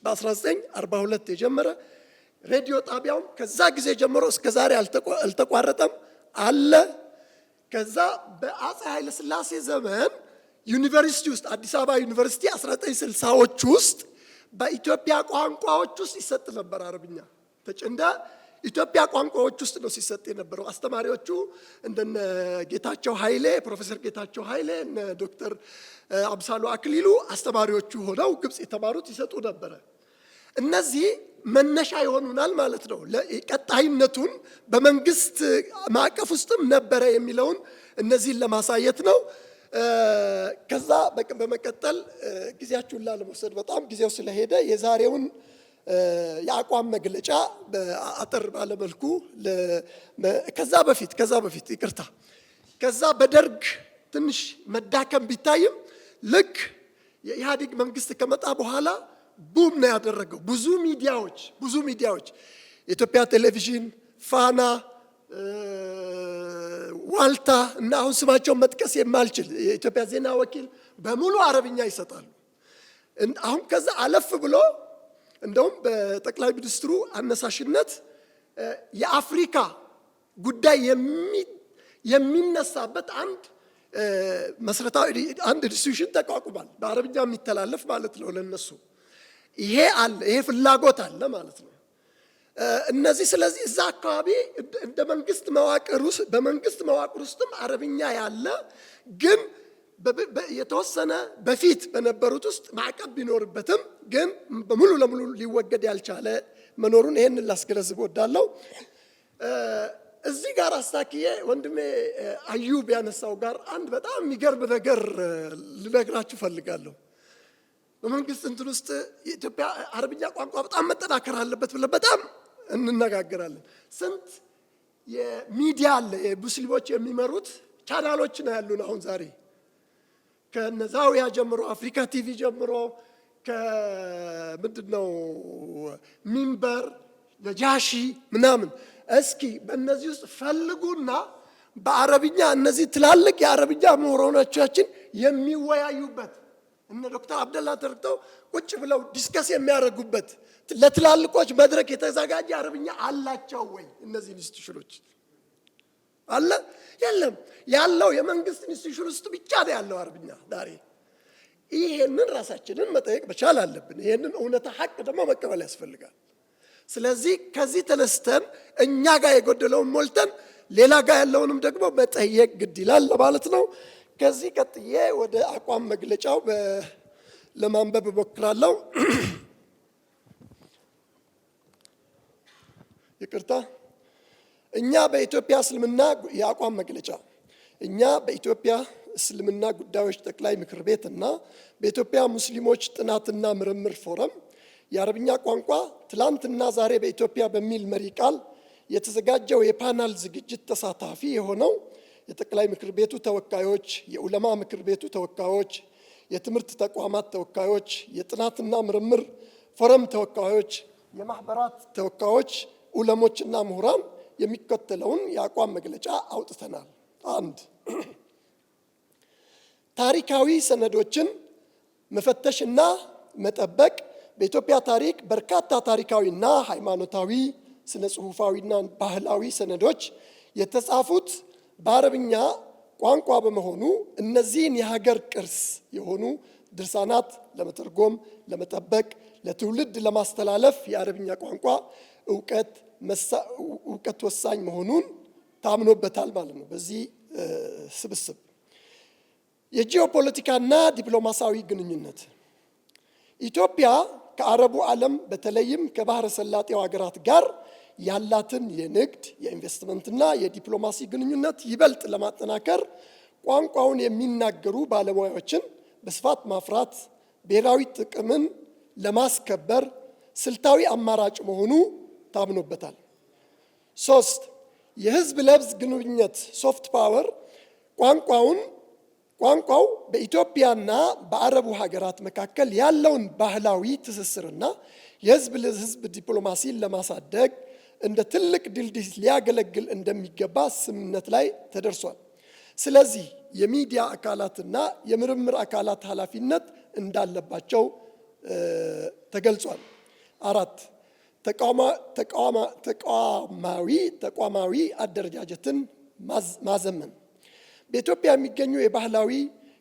I: በ1942 የጀመረ ሬዲዮ ጣቢያውም ከዛ ጊዜ ጀምሮ እስከ ዛሬ አልተቋረጠም አለ። ከዛ በአፄ ኃይለ ሥላሴ ዘመን ዩኒቨርሲቲ ውስጥ አዲስ አበባ ዩኒቨርሲቲ 1960ዎች ውስጥ በኢትዮጵያ ቋንቋዎች ውስጥ ይሰጥ ነበር አረብኛ። እንደ ኢትዮጵያ ቋንቋዎች ውስጥ ነው ሲሰጥ የነበረው። አስተማሪዎቹ እንደነ ጌታቸው ኃይሌ፣ ፕሮፌሰር ጌታቸው ኃይሌ፣ እነ ዶክተር አምሳሉ አክሊሉ አስተማሪዎቹ ሆነው ግብጽ የተማሩት ይሰጡ ነበረ። እነዚህ መነሻ ይሆኑናል ማለት ነው። ቀጣይነቱን በመንግስት ማዕቀፍ ውስጥም ነበረ የሚለውን እነዚህን ለማሳየት ነው። ከዛ በመቀጠል ጊዜያችሁን ላለመውሰድ በጣም ጊዜው ስለሄደ የዛሬውን የአቋም መግለጫ አጠር ባለመልኩ ከዛ በፊት ይቅርታ፣ ከዛ በደርግ ትንሽ መዳከም ቢታይም ልክ የኢህአዴግ መንግስት ከመጣ በኋላ ቡም ነው ያደረገው። ብዙ ሚዲያዎች የኢትዮጵያ ቴሌቪዥን፣ ፋና፣ ዋልታ እና አሁን ስማቸውን መጥቀስ የማልችል የኢትዮጵያ ዜና ወኪል በሙሉ አረብኛ ይሰጣሉ። አሁን ከዛ አለፍ ብሎ እንደውም በጠቅላይ ሚኒስትሩ አነሳሽነት የአፍሪካ ጉዳይ የሚነሳበት አንድ መሰረታዊ አንድ ኢንስቲትዩሽን ተቋቁሟል፣ በአረብኛ የሚተላለፍ ማለት ነው ለነሱ። ይሄ አለ፣ ይሄ ፍላጎት አለ ማለት ነው። እነዚህ ስለዚህ እዛ አካባቢ እንደ መንግስት መዋቅር ውስጥ በመንግስት መዋቅር ውስጥም አረብኛ ያለ ግን የተወሰነ በፊት በነበሩት ውስጥ ማዕቀብ ቢኖርበትም ግን በሙሉ ለሙሉ ሊወገድ ያልቻለ መኖሩን ይሄን ላስገነዝብ እወዳለሁ። እዚህ ጋር አስታክዬ ወንድሜ አዩብ ያነሳው ጋር አንድ በጣም የሚገርም ነገር ልነግራችሁ ፈልጋለሁ። በመንግስት እንትን ውስጥ የኢትዮጵያ አረብኛ ቋንቋ በጣም መጠናከር አለበት ብለን በጣም እንነጋገራለን። ስንት የሚዲያ አለ የሙስሊሞች የሚመሩት ቻናሎች ነው ያሉን አሁን ዛሬ ከነዛውያ ጀምሮ አፍሪካ ቲቪ ጀምሮ ከምንድነው ሚንበር ነጃሺ ምናምን። እስኪ በእነዚህ ውስጥ ፈልጉና በአረብኛ እነዚህ ትላልቅ የአረብኛ ምሁራኖቻችን የሚወያዩበት እነ ዶክተር አብደላ ተርተው ቁጭ ብለው ዲስከስ የሚያደርጉበት ለትላልቆች መድረክ የተዘጋጀ አረብኛ አላቸው ወይ? እነዚህ ኢንስቲትዩሽኖች አለ የለም? ያለው የመንግስት ኢንስቲትዩሽን ውስጥ ብቻ ነው ያለው አረብኛ ዛሬ። ይሄንን ራሳችንን መጠየቅ መቻል አለብን። ይሄንን እውነታ ሀቅ ደግሞ መቀበል ያስፈልጋል። ስለዚህ ከዚህ ተነስተን እኛ ጋር የጎደለውን ሞልተን ሌላ ጋር ያለውንም ደግሞ መጠየቅ ግድ ይላል ለማለት ነው። ከዚህ ቀጥዬ ወደ አቋም መግለጫው ለማንበብ እሞክራለሁ። ይቅርታ። እኛ በኢትዮጵያ እስልምና የአቋም መግለጫ እኛ በኢትዮጵያ እስልምና ጉዳዮች ጠቅላይ ምክር ቤት እና በኢትዮጵያ ሙስሊሞች ጥናትና ምርምር ፎረም የአረብኛ ቋንቋ ትላንትና ዛሬ በኢትዮጵያ በሚል መሪ ቃል የተዘጋጀው የፓናል ዝግጅት ተሳታፊ የሆነው የጠቅላይ ምክር ቤቱ ተወካዮች፣ የዑለማ ምክር ቤቱ ተወካዮች፣ የትምህርት ተቋማት ተወካዮች፣ የጥናትና ምርምር ፎረም ተወካዮች፣ የማህበራት ተወካዮች፣ ዑለሞችና ምሁራን የሚከተለውን የአቋም መግለጫ አውጥተናል። 1. ታሪካዊ ሰነዶችን መፈተሽና መጠበቅ። በኢትዮጵያ ታሪክ በርካታ ታሪካዊና ሃይማኖታዊ፣ ስነ ጽሁፋዊና ባህላዊ ሰነዶች የተጻፉት በአረብኛ ቋንቋ በመሆኑ እነዚህን የሀገር ቅርስ የሆኑ ድርሳናት ለመተርጎም፣ ለመጠበቅ፣ ለትውልድ ለማስተላለፍ የአረብኛ ቋንቋ እውቀት ወሳኝ መሆኑን ታምኖበታል ማለት ነው። በዚህ ስብስብ የጂኦፖለቲካና ዲፕሎማሲያዊ ግንኙነት ኢትዮጵያ ከአረቡ ዓለም በተለይም ከባህረ ሰላጤው ሀገራት ጋር ያላትን የንግድ የኢንቨስትመንትና የዲፕሎማሲ ግንኙነት ይበልጥ ለማጠናከር ቋንቋውን የሚናገሩ ባለሙያዎችን በስፋት ማፍራት ብሔራዊ ጥቅምን ለማስከበር ስልታዊ አማራጭ መሆኑ ታምኖበታል። 3. የህዝብ ለህዝብ ግንኙነት ሶፍት ፓወር ቋንቋው በኢትዮጵያና በአረቡ ሀገራት መካከል ያለውን ባህላዊ ትስስርና የህዝብ ለህዝብ ዲፕሎማሲን ለማሳደግ እንደ ትልቅ ድልድይ ሊያገለግል እንደሚገባ ስምምነት ላይ ተደርሷል። ስለዚህ የሚዲያ አካላትና የምርምር አካላት ኃላፊነት እንዳለባቸው ተገልጿል። 4. ተቋማዊ አደረጃጀትን ማዘመን በኢትዮጵያ የሚገኙ የባህላዊ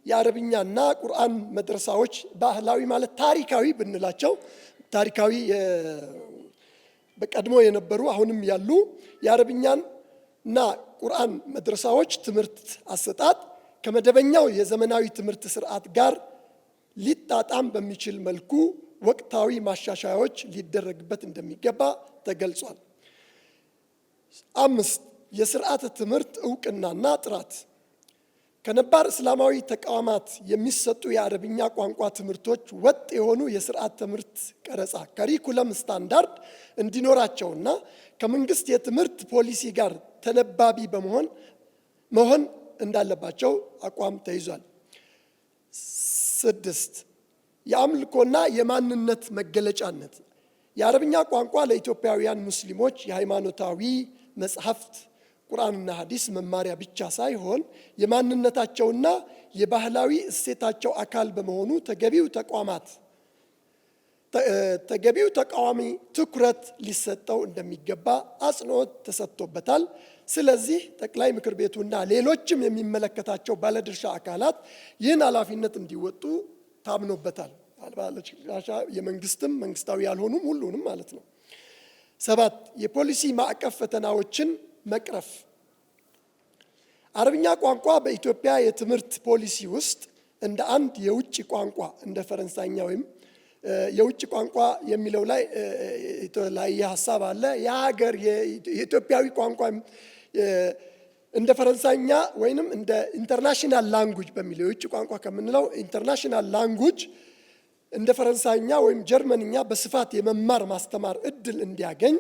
I: የአረብኛና ቁርአን መድረሳዎች ባህላዊ ማለት ታሪካዊ ብንላቸው ታሪካዊ በቀድሞ የነበሩ አሁንም ያሉ የአረብኛና ቁርአን መድረሳዎች ትምህርት አሰጣጥ ከመደበኛው የዘመናዊ ትምህርት ስርዓት ጋር ሊጣጣም በሚችል መልኩ ወቅታዊ ማሻሻያዎች ሊደረግበት እንደሚገባ ተገልጿል። 5. የስርዓተ ትምህርት እውቅናና ጥራት ከነባር እስላማዊ ተቋማት የሚሰጡ የአረብኛ ቋንቋ ትምህርቶች ወጥ የሆኑ የስርዓት ትምህርት ቀረጻ ከሪኩለም ስታንዳርድ እንዲኖራቸውና ከመንግስት የትምህርት ፖሊሲ ጋር ተነባቢ መሆን እንዳለባቸው አቋም ተይዟል። 6. የአምልኮና የማንነት መገለጫነት የአረብኛ ቋንቋ ለኢትዮጵያውያን ሙስሊሞች የሃይማኖታዊ መጽሐፍት ቁርአንና ሐዲስ መማሪያ ብቻ ሳይሆን የማንነታቸውና የባህላዊ እሴታቸው አካል በመሆኑ ተገቢው ተቋማት ተገቢው ተቃዋሚ ትኩረት ሊሰጠው እንደሚገባ አጽንኦት ተሰጥቶበታል። ስለዚህ ጠቅላይ ምክር ቤቱና ሌሎችም የሚመለከታቸው ባለድርሻ አካላት ይህን ኃላፊነት እንዲወጡ ታምኖበታል። የመንግስትም መንግስታዊ ያልሆኑም ሁሉንም ማለት ነው። 7 የፖሊሲ ማዕቀፍ ፈተናዎችን መቅረፍ። አረብኛ ቋንቋ በኢትዮጵያ የትምህርት ፖሊሲ ውስጥ እንደ አንድ የውጭ ቋንቋ እንደ ፈረንሳይኛ ወይም የውጭ ቋንቋ የሚለው ላይ የተለያየ ሀሳብ አለ። የሀገር የኢትዮጵያዊ ቋንቋ እንደ ፈረንሳይኛ ወይንም እንደ ኢንተርናሽናል ላንጉጅ በሚለው የውጭ ቋንቋ ከምንለው ኢንተርናሽናል ላንጉጅ እንደ ፈረንሳይኛ ወይም ጀርመንኛ በስፋት የመማር ማስተማር እድል እንዲያገኝ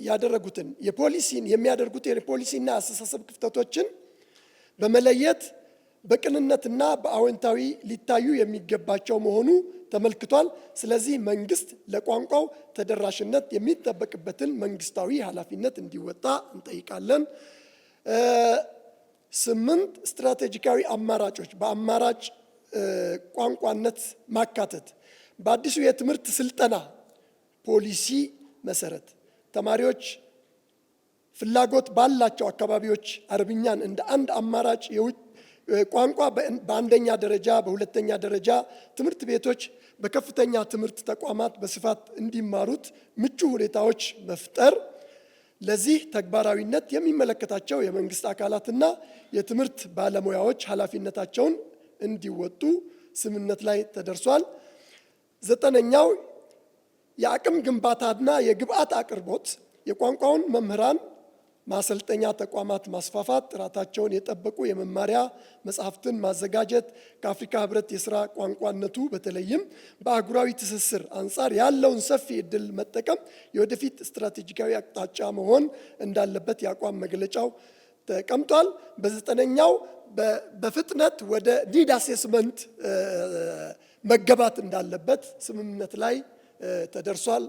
I: ያደረጉትን የፖሊሲና አስተሳሰብ ክፍተቶችን በመለየት በቅንነትና በአዎንታዊ ሊታዩ የሚገባቸው መሆኑ ተመልክቷል። ስለዚህ መንግስት ለቋንቋው ተደራሽነት የሚጠበቅበትን መንግስታዊ ኃላፊነት እንዲወጣ እንጠይቃለን። 8 ስትራቴጂካዊ አማራጮች በአማራጭ ቋንቋነት ማካተት። በአዲሱ የትምህርት ስልጠና ፖሊሲ መሰረት ተማሪዎች ፍላጎት ባላቸው አካባቢዎች አረብኛን እንደ አንድ አማራጭ ቋንቋ በአንደኛ ደረጃ በሁለተኛ ደረጃ ትምህርት ቤቶች በከፍተኛ ትምህርት ተቋማት በስፋት እንዲማሩት ምቹ ሁኔታዎች መፍጠር። ለዚህ ተግባራዊነት የሚመለከታቸው የመንግስት አካላትና የትምህርት ባለሙያዎች ኃላፊነታቸውን እንዲወጡ ስምምነት ላይ ተደርሷል። 9ኛው የአቅም ግንባታና የግብአት አቅርቦት የቋንቋውን መምህራን ማሰልጠኛ ተቋማት ማስፋፋት፣ ጥራታቸውን የጠበቁ የመማሪያ መጽሐፍትን ማዘጋጀት፣ ከአፍሪካ ህብረት የሥራ ቋንቋነቱ በተለይም በአህጉራዊ ትስስር አንጻር ያለውን ሰፊ ዕድል መጠቀም የወደፊት ስትራቴጂካዊ አቅጣጫ መሆን እንዳለበት የአቋም መግለጫው ተቀምጧል። በ9ኛው በፍጥነት ወደ ኒድ አሴስመንት መገባት እንዳለበት ስምምነት ላይ ተደርሷል።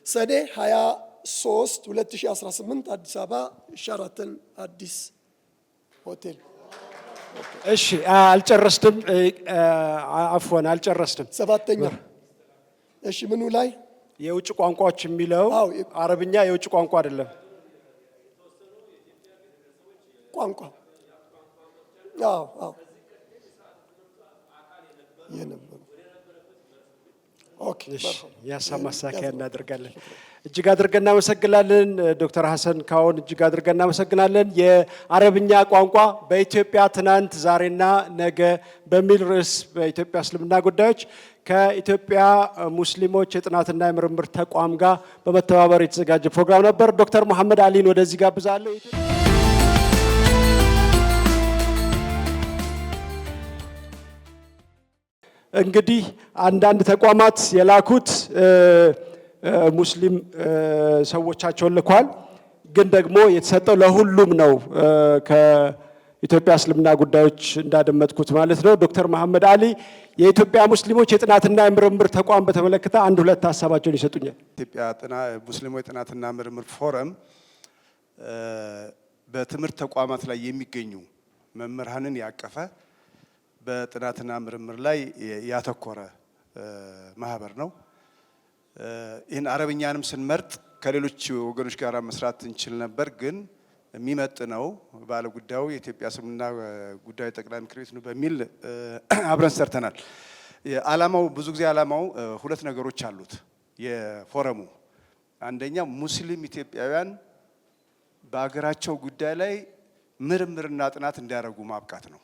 I: ሰኔ 23 2018 አዲስ አበባ ሸራተን አዲስ ሆቴል።
J: እሺ አልጨረስንም። አፍወን አልጨረስንም።
I: 7ኛ እሺ ምኑ ላይ
J: የውጭ ቋንቋዎች የሚለው አረብኛ የውጭ ቋንቋ አይደለም። ቋንቋ ኦኬ የሀሳብ ማሳካያ እናደርጋለን። እጅግ አድርገን እናመሰግናለን ዶክተር ሀሰን ካዎን እጅግ አድርገን እናመሰግናለን። የአረብኛ ቋንቋ በኢትዮጵያ ትናንት ዛሬና ነገ በሚል ርዕስ በኢትዮጵያ እስልምና ጉዳዮች ከኢትዮጵያ ሙስሊሞች የጥናትና የምርምር ተቋም ጋር በመተባበር የተዘጋጀ ፕሮግራም ነበር። ዶክተር መሐመድ አሊን ወደዚህ ጋብዛለሁ። እንግዲህ አንዳንድ ተቋማት የላኩት ሙስሊም ሰዎቻቸውን ልኳል። ግን ደግሞ የተሰጠው ለሁሉም ነው። ከኢትዮጵያ እስልምና ጉዳዮች እንዳደመጥኩት ማለት ነው። ዶክተር መሐመድ አሊ የኢትዮጵያ ሙስሊሞች የጥናትና የምርምር ተቋም በተመለከተ አንድ ሁለት ሀሳባቸውን ይሰጡኛል።
K: ኢትዮጵያ ሙስሊሞች ጥናትና ምርምር ፎረም በትምህርት ተቋማት ላይ የሚገኙ መምህራንን ያቀፈ በጥናትና ምርምር ላይ ያተኮረ ማህበር ነው። ይህን አረብኛንም ስንመርጥ ከሌሎች ወገኖች ጋር መስራት እንችል ነበር፣ ግን የሚመጥነው ባለ ጉዳዩ የኢትዮጵያ እስልምና ጉዳዮች ጠቅላይ ምክር ቤት ነው በሚል አብረን ሰርተናል። ዓላማው ብዙ ጊዜ ዓላማው ሁለት ነገሮች አሉት። የፎረሙ አንደኛው ሙስሊም ኢትዮጵያውያን በሀገራቸው ጉዳይ ላይ ምርምርና ጥናት እንዲያደርጉ ማብቃት ነው።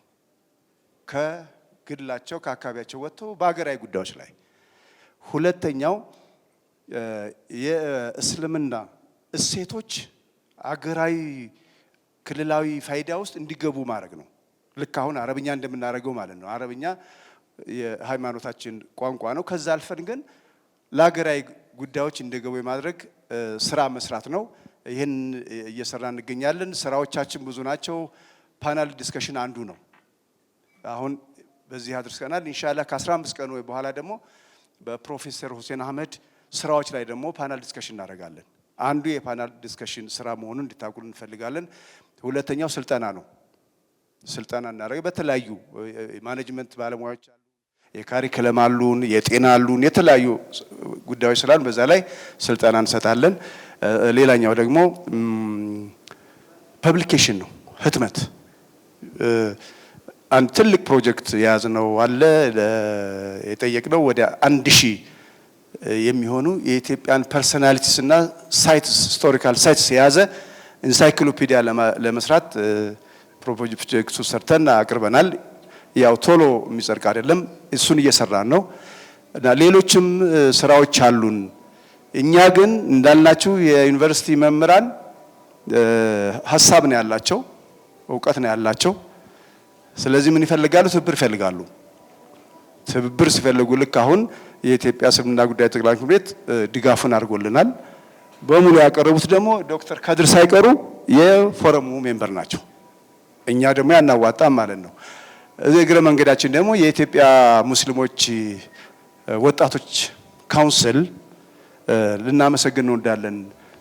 K: ከግላቸው ከአካባቢያቸው ወጥተው በሀገራዊ ጉዳዮች ላይ። ሁለተኛው የእስልምና እሴቶች አገራዊ ክልላዊ ፋይዳ ውስጥ እንዲገቡ ማድረግ ነው። ልክ አሁን አረብኛ እንደምናደርገው ማለት ነው። አረብኛ የሃይማኖታችን ቋንቋ ነው። ከዛ አልፈን ግን ለሀገራዊ ጉዳዮች እንዲገቡ የማድረግ ስራ መስራት ነው። ይህን እየሰራ እንገኛለን። ስራዎቻችን ብዙ ናቸው። ፓናል ዲስከሽን አንዱ ነው። አሁን በዚህ አድርሰናል። ኢንሻአላህ ከ15 ቀን በኋላ ደግሞ በፕሮፌሰር ሁሴን አህመድ ስራዎች ላይ ደግሞ ፓናል ዲስከሽን እናደርጋለን። አንዱ የፓናል ዲስከሽን ስራ መሆኑን እንድታውቁልን እንፈልጋለን። ሁለተኛው ስልጠና ነው። ስልጠና እናደርጋለን። በተለያዩ ማኔጅመንት ባለሙያዎች አሉ፣ የካሪክለም አሉን፣ የጤና አሉን፣ የተለያዩ ጉዳዮች ስላሉ በዛ ላይ ስልጠና እንሰጣለን። ሌላኛው ደግሞ ፐብሊኬሽን ነው፣ ህትመት። አንድ ትልቅ ፕሮጀክት የያዝነው አለ። የጠየቅነው ወደ 1000 የሚሆኑ የኢትዮጵያን ፐርሶናሊቲስ እና ሳይትስ ሂስቶሪካል ሳይትስ የያዘ ኢንሳይክሎፒዲያ ለመስራት ፕሮጀክቱ ሰርተን አቅርበናል። ያው ቶሎ የሚጸድቅ አይደለም፣ እሱን እየሰራን ነው እና ሌሎችም ስራዎች አሉን። እኛ ግን እንዳልናችሁ የዩኒቨርሲቲ መምህራን ሀሳብ ነው ያላቸው፣ እውቀት ነው ያላቸው። ስለዚህ ምን ይፈልጋሉ? ትብብር ይፈልጋሉ። ትብብር ሲፈልጉ ልክ አሁን የኢትዮጵያ እስልምና ጉዳይ ጠቅላይ ምክር ቤት ድጋፉን አድርጎልናል። በሙሉ ያቀረቡት ደግሞ ዶክተር ካድር ሳይቀሩ የፎረሙ ሜምበር ናቸው። እኛ ደግሞ ያናዋጣም ማለት ነው። እዚህ እግረ መንገዳችን ደግሞ የኢትዮጵያ ሙስሊሞች ወጣቶች ካውንስል ልናመሰግን እንወዳለን።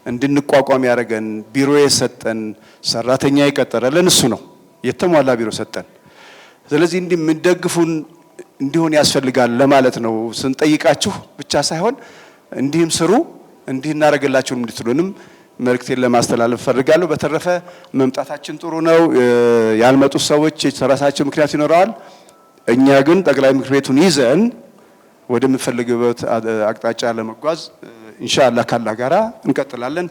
K: እንድንቋቋም ያደረገን ቢሮ የሰጠን ሰራተኛ የቀጠረልን እሱ ነው። የተሟላ ቢሮ ሰጠን። ስለዚህ እንዲህ የምንደግፉን እንዲሆን ያስፈልጋል ለማለት ነው። ስንጠይቃችሁ ብቻ ሳይሆን እንዲህም ስሩ እንዲህ እናደርግላችሁ እንድትሉንም መልእክቴን ለማስተላለፍ ፈልጋለሁ። በተረፈ መምጣታችን ጥሩ ነው። ያልመጡት ሰዎች የራሳቸው ምክንያት ይኖረዋል። እኛ ግን ጠቅላይ ምክር ቤቱን ይዘን ወደምንፈልግበት አቅጣጫ ለመጓዝ ኢንሻአላህ ካላህ ጋራ እንቀጥላለን።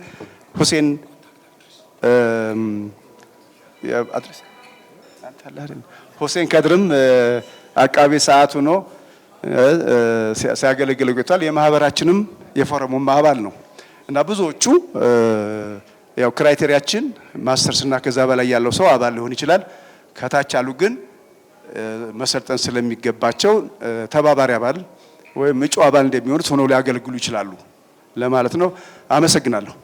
K: ሁሴን ከድርም አቃቤ ሰዓት ሆኖ ሲያገለግል ቆይቷል። የማህበራችንም የፎረሙም አባል ነው እና ብዙዎቹ ያው ክራይቴሪያችን ማስተርስ እና ከዛ በላይ ያለው ሰው አባል ሊሆን ይችላል። ከታች አሉ ግን መሰልጠን ስለሚገባቸው ተባባሪ አባል ወይም እጩ አባል እንደሚሆኑት ሆነው ሊያገለግሉ ይችላሉ ለማለት ነው። አመሰግናለሁ።